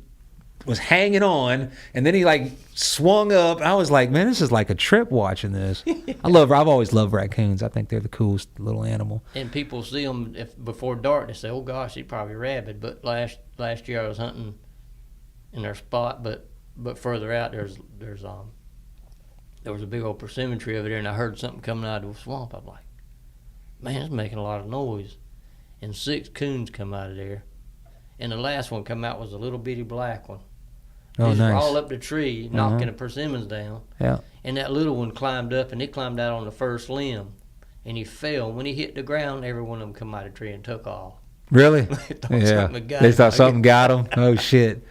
was hanging on, and then he like swung up. I was like, man, this is like a trip watching this. I've always loved raccoons. I think they're the coolest little animal. And people see them before dark. They say, oh gosh, he's probably rabid. But last year I was hunting in their spot, but further out there was a big old persimmon tree over there, and I heard something coming out of the swamp. I'm like, man, it's making a lot of noise. And 6 coons come out of there. And the last one come out was a little bitty black one. Oh, These nice. were all up the tree, knocking the persimmons down. Yeah. And that little one climbed up, and he climbed out on the first limb. And he fell. When he hit the ground, every one of them come out of the tree and took off. Really? They thought something got them. Oh, shit.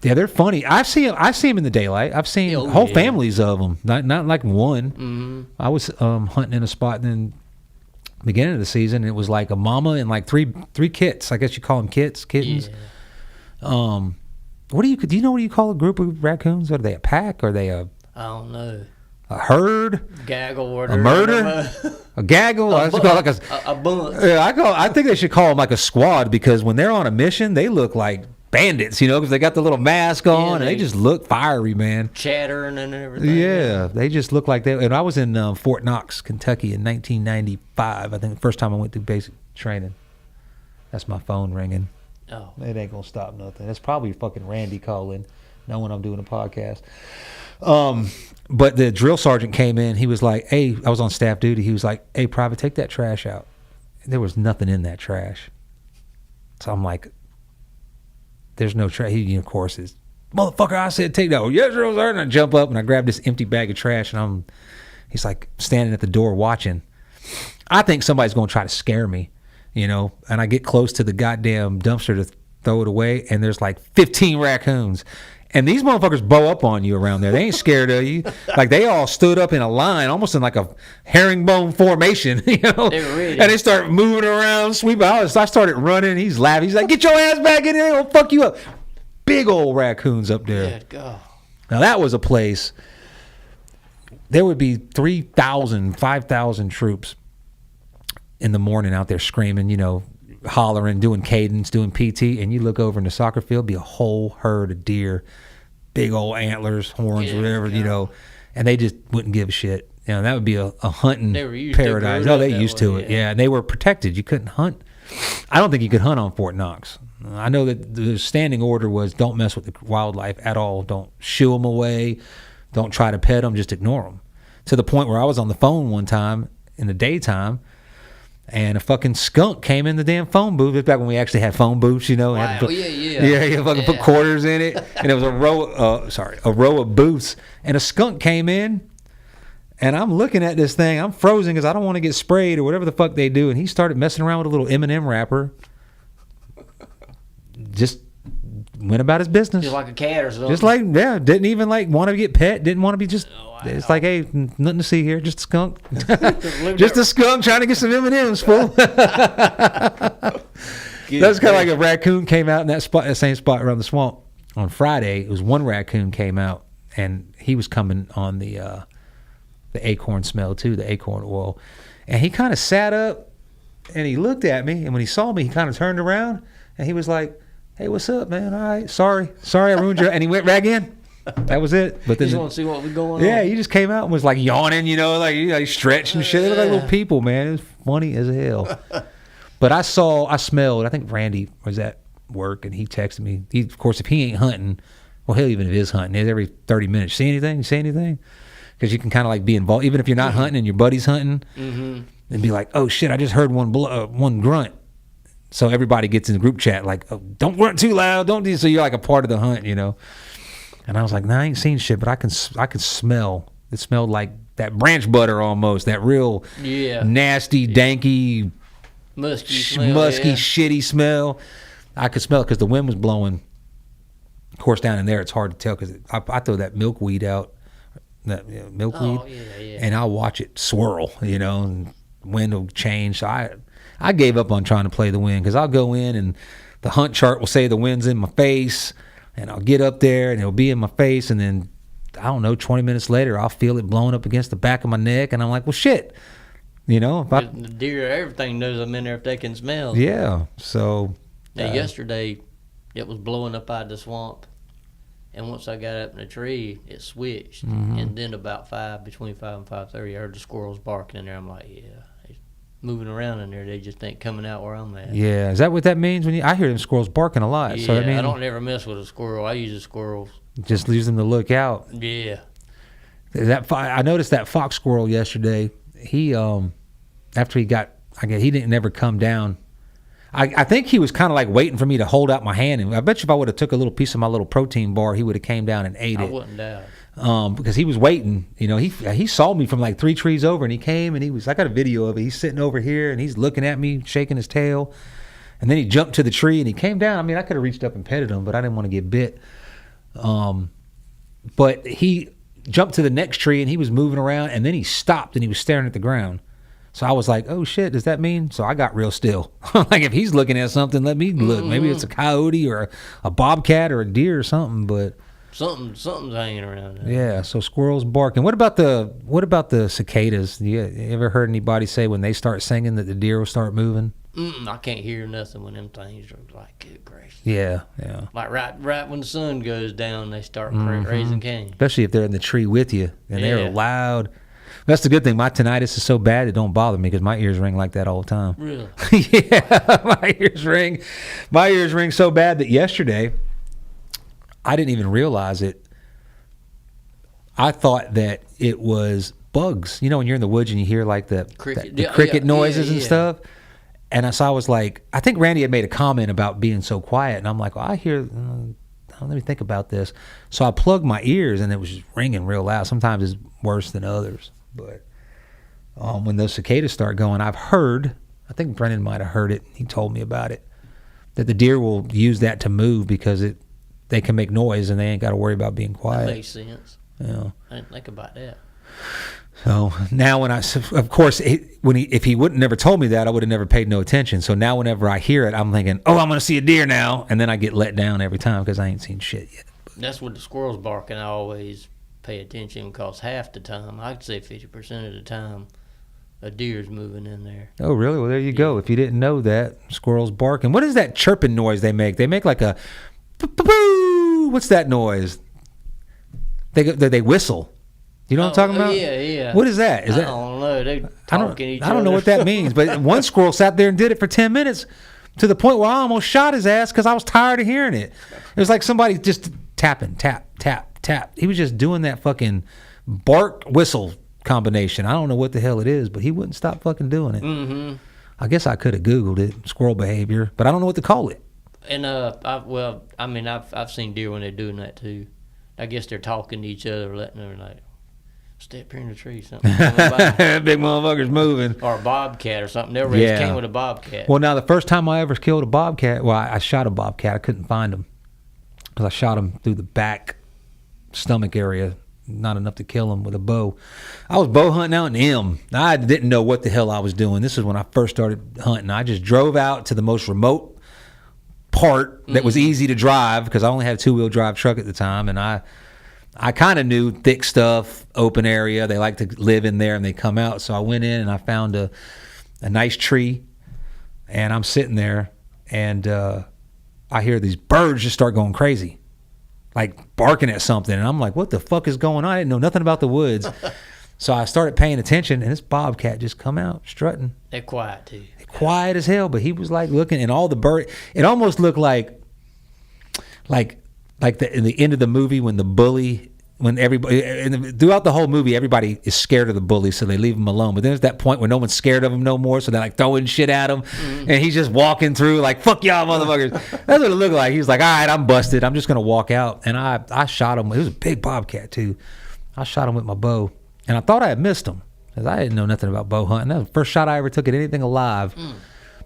Yeah, they're funny. I see them in the daylight. I've seen whole families of them, not like one. Mm-hmm. I was hunting in a spot in the beginning of the season, and it was like a mama and like three kits. I guess you call them kittens. Yeah. Do you know what you call a group of raccoons? Are they a pack? Are they I don't know. A herd? Gaggle or a murder? A gaggle? I call like a bunch. Yeah, I think they should call them like a squad, because when they're on a mission, they look like bandits, because they got the little mask on, and they just look fiery, man. Chattering and everything. Yeah, they just look like they. And I was in Fort Knox, Kentucky in 1995. I think the first time I went through basic training. That's my phone ringing. Oh. It ain't gonna stop nothing. It's probably fucking Randy calling, knowing I'm doing a podcast. But the drill sergeant came in. He was like, hey, I was on staff duty. He was like, hey, Private, take that trash out. There was nothing in that trash. So I'm like, there's no trash. He, of course, is, motherfucker, I said take that. Oh, yes, drill sergeant. And I jump up and I grab this empty bag of trash, and he's like standing at the door watching. I think somebody's gonna try to scare me, and I get close to the goddamn dumpster to throw it away, and there's like 15 raccoons. And these motherfuckers bow up on you around there. They ain't scared of you. Like, they all stood up in a line, almost in like a herringbone formation, They're ready. And they start moving around, sweeping. I started running. He's laughing. He's like, get your ass back in there. They'll fuck you up. Big old raccoons up there. Yeah, God. Now, that was a place. There would be 3,000, 5,000 troops in the morning out there screaming, hollering, doing cadence, doing PT, and you look over in the soccer field, be a whole herd of deer, big old antlers, horns, whatever, and they just wouldn't give a shit. That would be a hunting paradise. Oh, they used to it. Yeah, and they were protected. You couldn't hunt. I don't think you could hunt on Fort Knox. I know that the standing order was don't mess with the wildlife at all. Don't shoo them away. Don't try to pet them. Just ignore them. To the point where I was on the phone one time in the daytime, and a fucking skunk came in the damn phone booth. It's back when we actually had phone booths, Wow. And you fucking Yeah. put quarters in it, and it was a row of booths, and a skunk came in, and I'm looking at this thing. I'm frozen because I don't want to get sprayed or whatever the fuck they do. And he started messing around with a little M&M wrapper. Just went about his business. Just like a cat or something. Just like, didn't even like want to get pet. Didn't want to be just. It's like, hey, nothing to see here. Just a skunk. Just a skunk trying to get some M&Ms, fool. That's kind of like a raccoon came out in that same spot around the swamp on Friday. It was one raccoon came out, and he was coming on the acorn smell too, the acorn oil, and he kind of sat up and he looked at me, and when he saw me, he kind of turned around and he was like, "Hey, what's up, man? All right, sorry, I ruined your," and he went back in. That was it. But then you just want to see what was going on. Yeah, he just came out and was like yawning, like he stretched and shit. They look like little people, man. It was funny as hell. But I smelled. I think Randy was at work and he texted me. Of course, if he ain't hunting, well, hell, even if he is hunting, it's every 30 minutes. See anything? You say anything? Because you can kind of like be involved, even if you're not hunting and your buddy's hunting, and be like, "Oh shit, I just heard one grunt." So everybody gets in the group chat like, oh, don't run too loud, don't do. So you're like a part of the hunt, you know. And I was like, nah, I ain't seen shit, but I can smell. It smelled like that branch butter almost, that real nasty, danky, musky, shitty smell. I could smell it because the wind was blowing. Of course, down in there, it's hard to tell because I throw that milkweed out, and I'll watch it swirl, you know, and wind will change. So I gave up on trying to play the wind because I'll go in and the hunt chart will say the wind's in my face, and I'll get up there and it'll be in my face, and then I don't know, 20 minutes later I'll feel it blowing up against the back of my neck, and I'm like, well, shit, you know. The deer, everything knows I'm in there if they can smell. Yeah, so. Now, yesterday it was blowing up out of the swamp, and once I got up in the tree, it switched, and then about between 5 and 5:30, I heard the squirrels barking in there. I'm like, yeah. Moving around in there, they just ain't coming out where I'm at. Yeah, is that what that means? When I hear them squirrels barking a lot. Yeah, so I don't ever mess with a squirrel. I use the squirrels. Just use them to look out. Yeah. I noticed that fox squirrel yesterday. He after he got, I guess he didn't never come down. I think he was kind of like waiting for me to hold out my hand, and I bet you if I would have took a little piece of my little protein bar, he would have came down and ate it. I wouldn't doubt. Because he was waiting, you know, he saw me from like 3 trees over, and he came, and I got a video of it. He's sitting over here, and he's looking at me, shaking his tail, and then he jumped to the tree, and he came down. I mean, I could have reached up and petted him, but I didn't want to get bit. But he jumped to the next tree, and he was moving around, and then he stopped, and he was staring at the ground. So I was like, oh shit, does that mean? So I got real still. Like, if he's looking at something, let me look. Maybe it's a coyote or a bobcat or a deer or something, but something's hanging around there. Yeah, so squirrels barking. What about the cicadas? You ever heard anybody say when they start singing that the deer will start moving? I can't hear nothing when them things are like, good gracious. Yeah. Like right when the sun goes down, they start raising cane. Especially if they're in the tree with you and they're loud. That's the good thing. My tinnitus is so bad it don't bother me because my ears ring like that all the time. Really? Yeah, my ears ring so bad that yesterday I didn't even realize it. I thought that it was bugs. You know, when you're in the woods and you hear like the cricket noises and stuff. And so I was like, I think Randy had made a comment about being so quiet, and I'm like, well, I hear. Let me think about this. So I plugged my ears, and it was just ringing real loud. Sometimes it's worse than others. But when those cicadas start going, I've heard, I think Brendan might have heard it, he told me about it, that the deer will use that to move because they can make noise and they ain't got to worry about being quiet. That makes sense. Yeah. I didn't think about that. So now of course, if he wouldn't never told me that, I would have never paid no attention. So now whenever I hear it, I'm thinking, oh, I'm going to see a deer now. And then I get let down every time because I ain't seen shit yet. That's when the squirrels barking, I always pay attention because half the time, I'd say 50% of the time, a deer's moving in there. Oh, really? Well, there you go. If you didn't know that, squirrels barking. What is that chirping noise they make? They make like a boo. What's that noise? They whistle. You know what I'm talking about? Yeah. What is that? I don't know. They talking each other. I don't know what that means. But one squirrel sat there and did it for 10 minutes to the point where I almost shot his ass because I was tired of hearing it. It was like somebody just tapping, tap, tap, tap. He was just doing that fucking bark whistle combination. I don't know what the hell it is, but he wouldn't stop fucking doing it. Mm-hmm. I guess I could have Googled it, squirrel behavior, but I don't know what to call it. And I've seen deer when they're doing that too. I guess they're talking to each other, letting them like, step here in the tree, something. Big motherfucker's moving. Or a bobcat or something. They'll raise cane with a bobcat. Well, now the first time I ever killed a bobcat, I shot a bobcat. I couldn't find him because I shot him through the back stomach area, not enough to kill him with a bow. I was bow hunting out in M. I didn't know what the hell I was doing. This is when I first started hunting. I just drove out to the most remote part that was easy to drive because I only had a 2-wheel drive truck at the time, and I kind of knew thick stuff, open area. They like to live in there and they come out. So I went in and I found a nice tree, and I'm sitting there, and I hear these birds just start going crazy, like barking at something. And I'm like, what the fuck is going on? I didn't know nothing about the woods. So I started paying attention, and this bobcat just come out strutting. They're quiet too. They're quiet as hell, but he was like looking, and all the bird. It almost looked like in the end of the movie when the bully when everybody throughout the whole movie, everybody is scared of the bully, so they leave him alone. But then there's that point where no one's scared of him no more, so they're like throwing shit at him, and he's just walking through like, fuck y'all motherfuckers. That's what it looked like. He's like, all right, I'm busted. I'm just gonna walk out. And I shot him. It was a big bobcat too. I shot him with my bow, and I thought I had missed him because I didn't know nothing about bow hunting. That was the first shot I ever took at anything alive.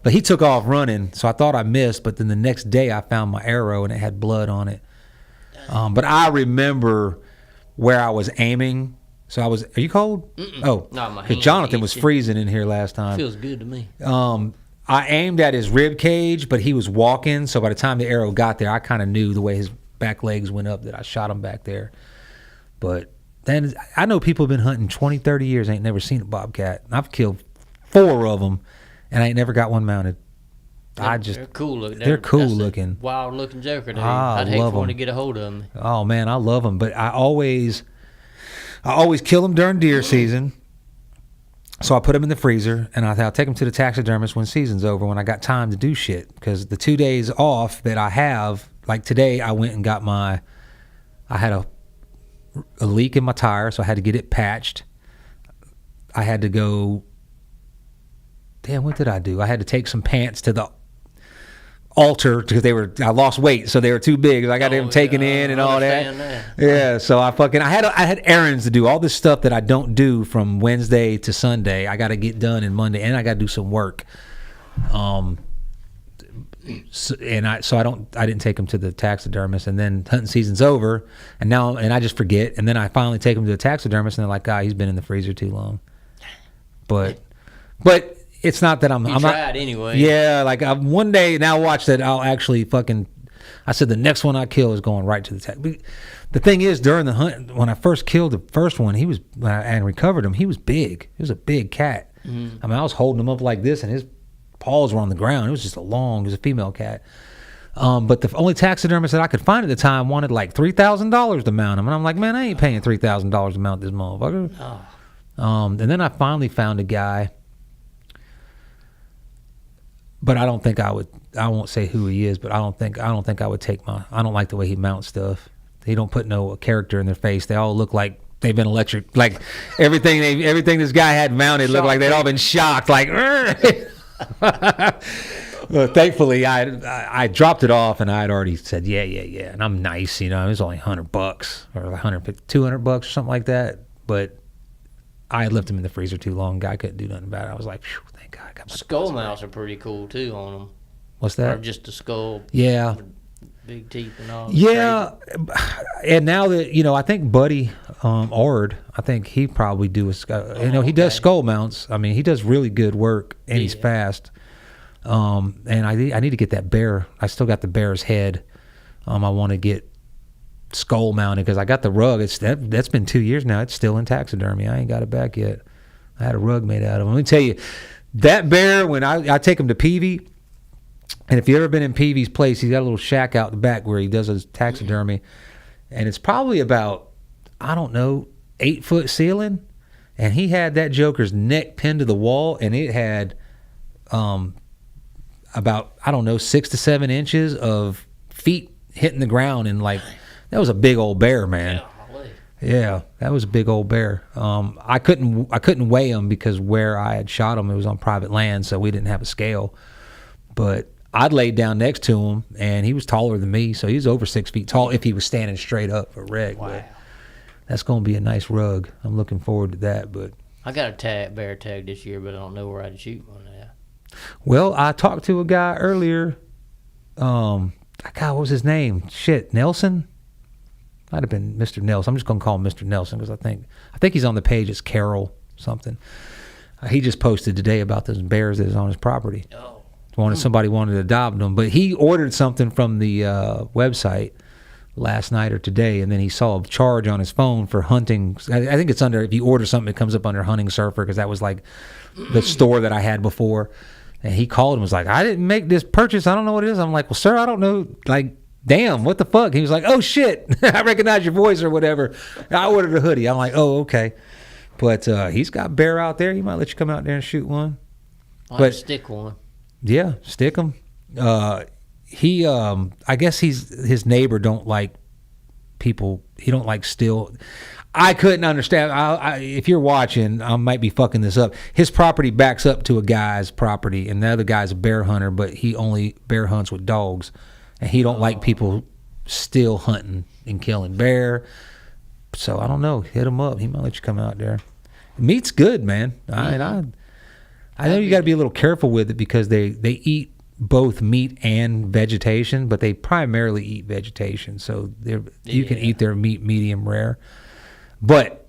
But he took off running, so I thought I missed. But then the next day, I found my arrow, and it had blood on it. But I remember where I was aiming. So I was. Are you cold? Oh, because Jonathan was freezing in here last time. Feels good to me. I aimed at his rib cage, but he was walking. So by the time the arrow got there, I kind of knew the way his back legs went up that I shot him back there. But then I know people have been hunting 20, 30 years, ain't never seen a bobcat. I've killed 4 of them. And I ain't never got one mounted. They're cool looking. They're cool looking. Wild looking joker. I'd hate for one to get a hold of them. Oh man, I love them. But I always kill them during deer season. So I put them in the freezer, and I'll take them to the taxidermist when season's over, when I got time to do shit. Because the 2 days off that I have, like today, I went and got I had a leak in my tire, so I had to get it patched. I had to go. Damn, what did I do? I had to take some pants to the altar because I lost weight, so they were too big. I got them taken in and all that. Yeah, so I had errands to do, all this stuff that I don't do from Wednesday to Sunday. I got to get done in Monday, and I got to do some work. I didn't take them to the taxidermist, and then hunting season's over, and I just forget, and then I finally take them to the taxidermist, and they're like, he's been in the freezer too long. But it's not that I'm tried not, anyway. Yeah, like one day now, watch that. I'll actually I said the next one I kill is going right to the tag. The thing is, during the hunt, when I first killed the first one, and recovered him, he was big. He was a big cat. I mean, I was holding him up like this, and his paws were on the ground. It was just it was a female cat. But the only taxidermist that I could find at the time wanted like $3,000 to mount him, and I'm like, man, I ain't paying $3,000 to mount this motherfucker. And then I finally found a guy. But I don't think I would. I won't say who he is, but I don't think I would take I don't like the way he mounts stuff. He don't put no character in their face. They all look like they've been electric. Like everything this guy had mounted looked like they'd all been shocked. Like, well, thankfully I dropped it off, and I had already said yeah, and I'm nice, It was only $100 or $150, $200 or something like that. But I had left him in the freezer too long. Guy couldn't do nothing about it. I was like, phew, thank God. I got my skull mounts are pretty cool too on them. What's that? Or just the skull. Yeah. Big teeth and all. Yeah. Crazy. And now that, I think Buddy Ord, I think he probably do he does skull mounts. I mean, he does really good work, and he's fast. And I need to get that bear. I still got the bear's head. I want to get skull mounted because I got the rug. That's been 2 years now. It's still in taxidermy. I ain't got it back yet. I had a rug made out of him. Let me tell you, that bear, when I take him to Peavy, and if you've ever been in Peavy's place, he's got a little shack out the back where he does his taxidermy, and it's probably about, 8-foot ceiling, and he had that joker's neck pinned to the wall, and it had about 6 to 7 inches of feet hitting the ground, and that was a big old bear, man. Yeah, that was a big old bear. I couldn't weigh him because where I had shot him, it was on private land, so we didn't have a scale. But I'd laid down next to him, and he was taller than me, so he was over 6 feet tall if he was standing straight up for reg. Wow. But that's going to be a nice rug. I'm looking forward to that. But I got a bear tag this year, but I don't know where I'd shoot one at. Well, I talked to a guy earlier. God, what was his name? Nelson? Might have been Mr. Nelson. I'm just going to call him Mr. Nelson because I think he's on the page. It's Carol something. He just posted today about those bears that is on his property. Oh. Somebody wanted to adopt them, but he ordered something from the website last night or today, and then he saw a charge on his phone for hunting. I think it's under, if you order something, it comes up under Hunting Surfer because that was like the store that I had before. And he called and was like, I didn't make this purchase. I don't know what it is. I'm like, well, sir, I don't know. Like, damn, what the fuck? He was like, oh, shit. I recognize your voice or whatever. I ordered a hoodie. I'm like, oh, okay. But he's got bear out there. He might let you come out there and shoot one. I'll stick one. Yeah, stick him. I guess his neighbor don't like people. He don't like still. I couldn't understand. If you're watching, I might be fucking this up. His property backs up to a guy's property, and the other guy's a bear hunter, but he only bear hunts with dogs, and he don't like people still hunting and killing bear. So I don't know. Hit him up. He might let you come out there. Meat's good, man. I know you got to be a little careful with it because they eat both meat and vegetation, but they primarily eat vegetation. So you can eat their meat medium rare. But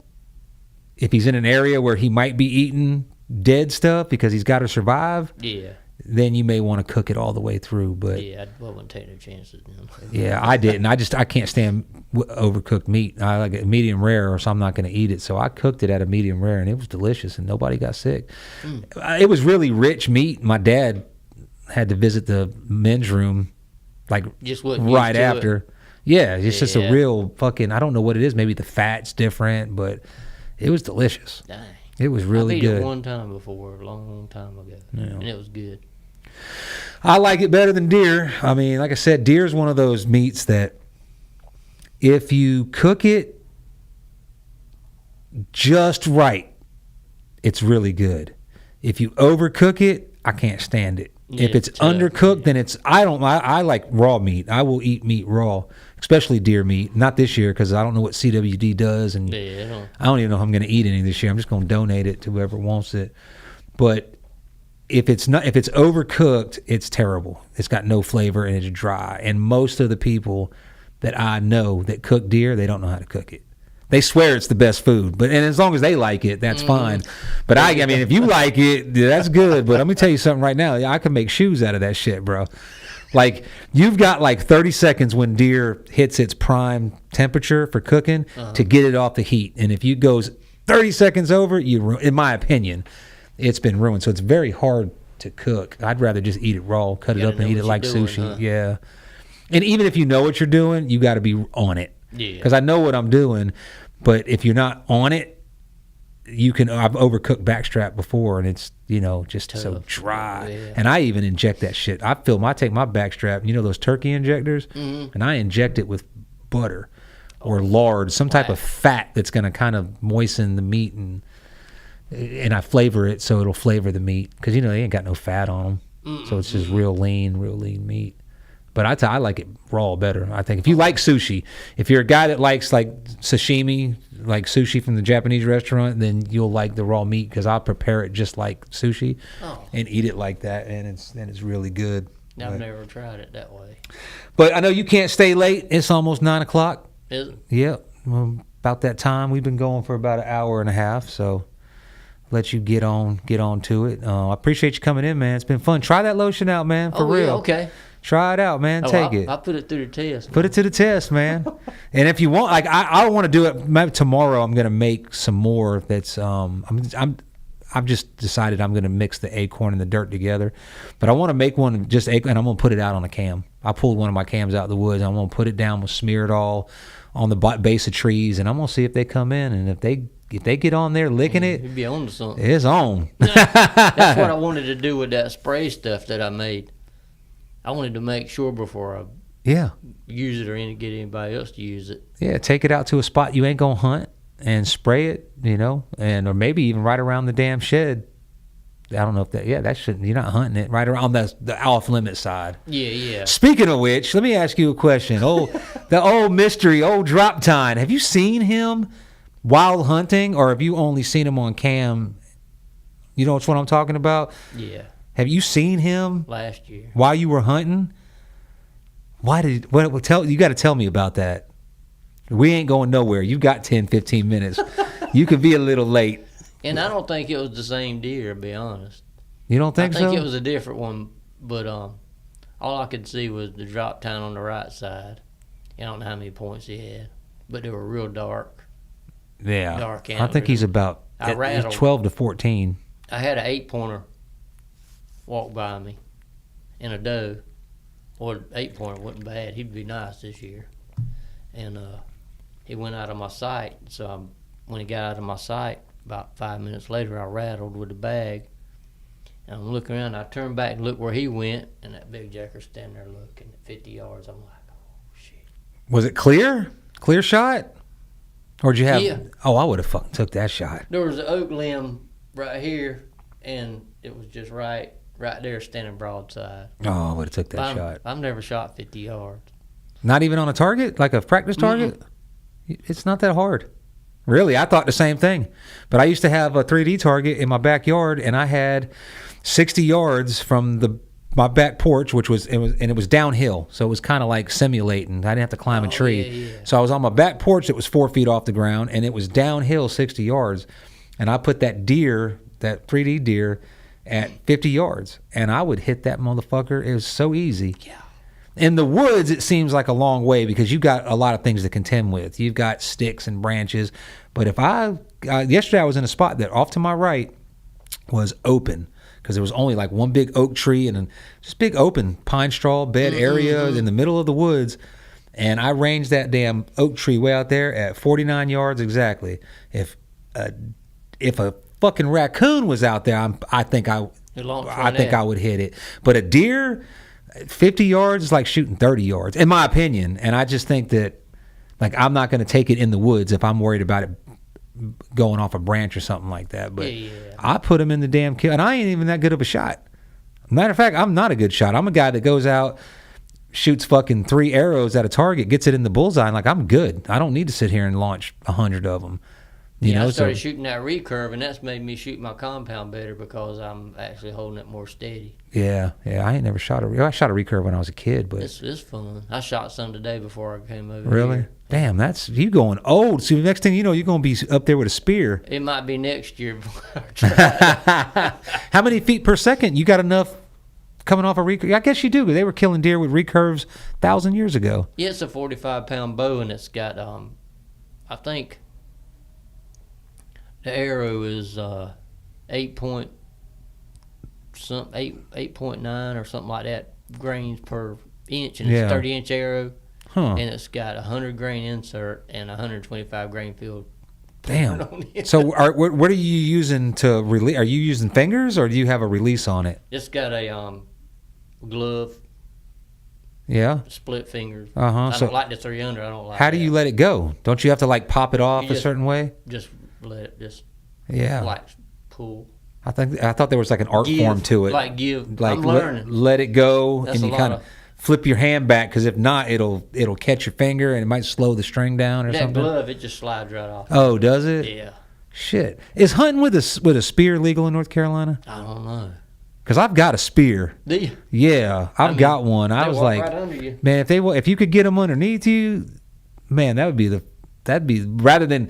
if he's in an area where he might be eating dead stuff because he's got to survive, then you may want to cook it all the way through. But I wouldn't take no chances. Yeah, I didn't. I can't stand overcooked meat. I like it medium rare, or so I'm not going to eat it. So I cooked it at a medium rare, and it was delicious, and nobody got sick. It was really rich meat. My dad had to visit the men's room like just right after. Yeah, it's just a real fucking, I don't know what it is. Maybe the fat's different, but it was delicious. Dang. It was really good. I've eaten it one time before, a long time ago, and it was good. I like it better than deer. I mean, like I said, deer is one of those meats that if you cook it just right, it's really good. If you overcook it, I can't stand it. If it's undercooked, then I like raw meat. I will eat meat raw, especially deer meat. Not this year because I don't know what CWD does, and I don't even know if I'm going to eat any this year. I'm just going to donate it to whoever wants it. But if it's overcooked, it's terrible. It's got no flavor and it's dry. And most of the people that I know that cook deer, they don't know how to cook it. They swear it's the best food, and as long as they like it, that's fine. But I mean, if you like it, that's good. But let me tell you something right now. I can make shoes out of that shit, bro. Like, you've got like 30 seconds when deer hits its prime temperature for cooking to get it off the heat. And if you goes 30 seconds over, in my opinion, it's been ruined. So it's very hard to cook. I'd rather just eat it raw, cut it up and eat it like sushi. Yeah. And even if you know what you're doing, you got to be on it. Yeah. Because I know what I'm doing, but if you're not on it, I've overcooked backstrap before, and it's, just tough. So dry. Yeah. And I even inject that shit. I take my backstrap, those turkey injectors, and I inject it with butter or lard, some type of fat that's going to kind of moisten the meat, and I flavor it so it'll flavor the meat because, they ain't got no fat on them. So it's just real lean meat. But I like it raw better. I think if you like sushi, if you're a guy that likes like sashimi, like sushi from the Japanese restaurant, then you'll like the raw meat because I'll prepare it just like sushi and eat it like that, and it's really good. I've never tried it that way. But I know you can't stay late. It's almost 9:00. Is it? Yeah, about that time. We've been going for about an hour and a half, so let you get on to it. I appreciate you coming in, man. It's been fun. Try that lotion out, man, for real. Yeah, okay. Try it out, man. Take it. I'll put it through the test. Put it to the test, man. And if you want, like, I want to do it. Maybe tomorrow, I'm gonna make some more. That's I've just decided I'm gonna mix the acorn and the dirt together. But I want to make one just acorn, and I'm gonna put it out on a cam. I pulled one of my cams out of the woods. And I'm gonna put it down. I'm gonna smear it all on the base of trees, and I'm gonna see if they come in, and if they get on there licking it, you'd be on to something. It's on. That's what I wanted to do with that spray stuff that I made. I wanted to make sure before I use it or get anybody else to use it. Yeah, take it out to a spot you ain't gonna hunt and spray it, or maybe even right around the damn shed. I don't know if that shouldn't. You're not hunting it right around the off limit side. Yeah. Speaking of which, let me ask you a question. The old mystery, old drop tine. Have you seen him while hunting, or have you only seen him on cam? You know what I'm talking about? Yeah. Have you seen him last year while you were hunting? You got to tell me about that. We ain't going nowhere. You got 10, 15 minutes. You could be a little late. And I don't think it was the same deer, to be honest. You don't think so? I think it was a different one, but all I could see was the drop tine on the right side. I don't know how many points he had, but they were real dark. Yeah. Dark I think he's about 12 to 14. I had an 8-pointer walk by me and a doe. Well, 8-pointer wasn't bad. He'd be nice this year. And he went out of my sight. So when he got out of my sight, about 5 minutes later, I rattled with the bag. And I'm looking around. I turned back and looked where he went, and that big jacker's standing there looking at 50 yards. I'm like, oh, shit. Was it clear? Clear shot? Or did you have? Yeah. Oh, I would have fucking took that shot. There was an oak limb right here, and it was just right there, standing broadside. Oh, I would have took that shot. I've never shot 50 yards. Not even on a target, like a practice target. It's not that hard. Really, I thought the same thing. But I used to have a 3D target in my backyard, and I had 60 yards from my back porch, which was downhill, so it was kind of like simulating. I didn't have to climb a tree. Yeah. So I was on my back porch that was 4 feet off the ground, and it was downhill 60 yards. And I put that 3D deer, at 50 yards, and I would hit that motherfucker. It was so easy. Yeah. In the woods, it seems like a long way because you've got a lot of things to contend with. You've got sticks and branches. But yesterday I was in a spot that off to my right was open because there was only like one big oak tree and just big open pine straw bed area in the middle of the woods. And I ranged that damn oak tree way out there at 49 yards exactly. If a fucking raccoon was out there, I think I would hit it. But a deer, 50 yards is like shooting 30 yards, in my opinion. And I just think that, like, I'm not going to take it in the woods if I'm worried about it going off a branch or something like that. But I put him in the damn kill, and I ain't even that good of a shot. Matter of fact, I'm not a good shot. I'm a guy that goes out, shoots fucking 3 arrows at a target, gets it in the bullseye, and like, I'm good. I don't need to sit here and launch 100 of them. I started shooting that recurve, and that's made me shoot my compound better because I'm actually holding it more steady. Yeah. I ain't never shot I shot a recurve when I was a kid, but it's fun. I shot some today before I came over. Really? Here. Damn, that's you going old. So the next thing you know, you're gonna be up there with a spear. It might be next year before I try. How many feet per second? You got enough coming off a recurve? I guess you do, because they were killing deer with recurves 1,000 years ago. Yeah, it's a 45-pound bow, and it's got I think. The arrow is 8.9 or something like that grains per inch, and it's a 30-inch arrow, and it's got a 100 grain insert and 125 grain field. Damn. So what are you using to release? Are you using fingers, or do you have a release on it? It's got a glove. Yeah. Split fingers. I don't like the 300. I don't like. How do you let it go? Don't you have to like pop it off a certain way? Just let it like pull. I thought there was like an art form to it. Like I'm learning. Let it go. That's, and you kind of flip your hand back, because if not, it'll catch your finger and it might slow the string down or something. That glove, it just slides right off. Oh, does it? Yeah. Shit. Is hunting with a spear legal in North Carolina? I don't know. Because I've got a spear. Do you? Yeah, I've got one. I was like, right under you. Man, if you could get them underneath you, man, that'd be rather than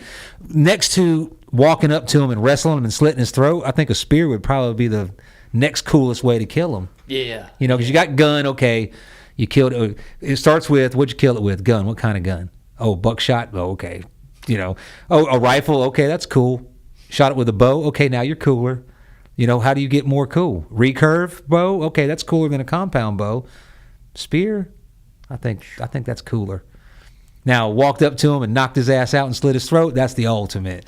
next to walking up to him and wrestling him and slitting his throat. I think a spear would probably be the next coolest way to kill him. Yeah. Because you got gun, okay. You killed it. It starts with, what'd you kill it with? Gun. What kind of gun? Oh, buckshot. Oh, okay. A rifle. Okay, that's cool. Shot it with a bow. Okay, now you're cooler. How do you get more cool? Recurve bow. Okay, that's cooler than a compound bow. Spear. I think that's cooler. Now, walked up to him and knocked his ass out and slit his throat. That's the ultimate.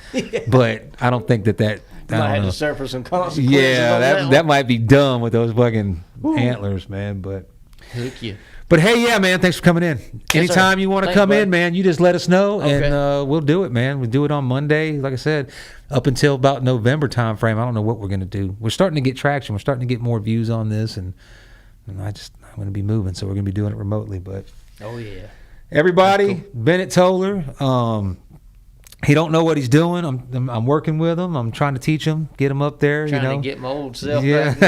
But I don't think that. Might have to suffer some consequences. Yeah, that might be dumb with those fucking antlers, man. But hook you. But hey, yeah, man, thanks for coming in. Anytime you want to come in, man, you just let us know, and we'll do it, man. We'll do it on Monday, like I said, up until about November time frame. I don't know what we're going to do. We're starting to get traction. We're starting to get more views on this, and I'm going to be moving, so we're going to be doing it remotely. But oh yeah, everybody, cool. Bennett Toller. He don't know what he's doing. I'm working with him. I'm trying to teach him, get him up there. Trying to get my old self back.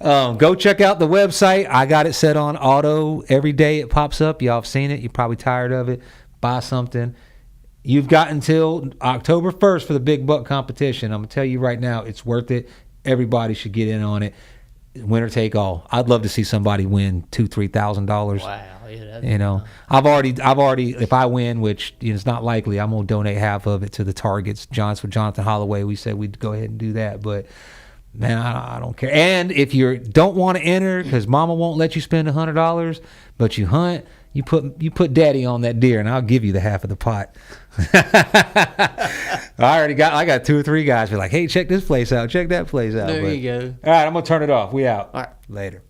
Go check out the website. I got it set on auto. Every day it pops up. Y'all have seen it. You're probably tired of it. Buy something. You've got until October 1st for the big buck competition. I'm going to tell you right now, it's worth it. Everybody should get in on it. Winner take all. I'd love to see somebody win $2,000-$3,000. Wow, yeah, I've already. If I win, which it's not likely, I'm gonna donate half of it to the targets. For Jonathan Holloway, we said we'd go ahead and do that. But man, I don't care. And if you don't want to enter because Mama won't let you spend $100, but you hunt, you put Daddy on that deer, and I'll give you the half of the pot. I got 2 or 3 guys who are like, hey, check this place out, check that place out. There you go. All right, I'm gonna turn it off. We out. All right. Later.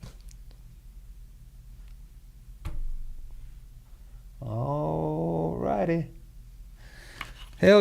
All righty.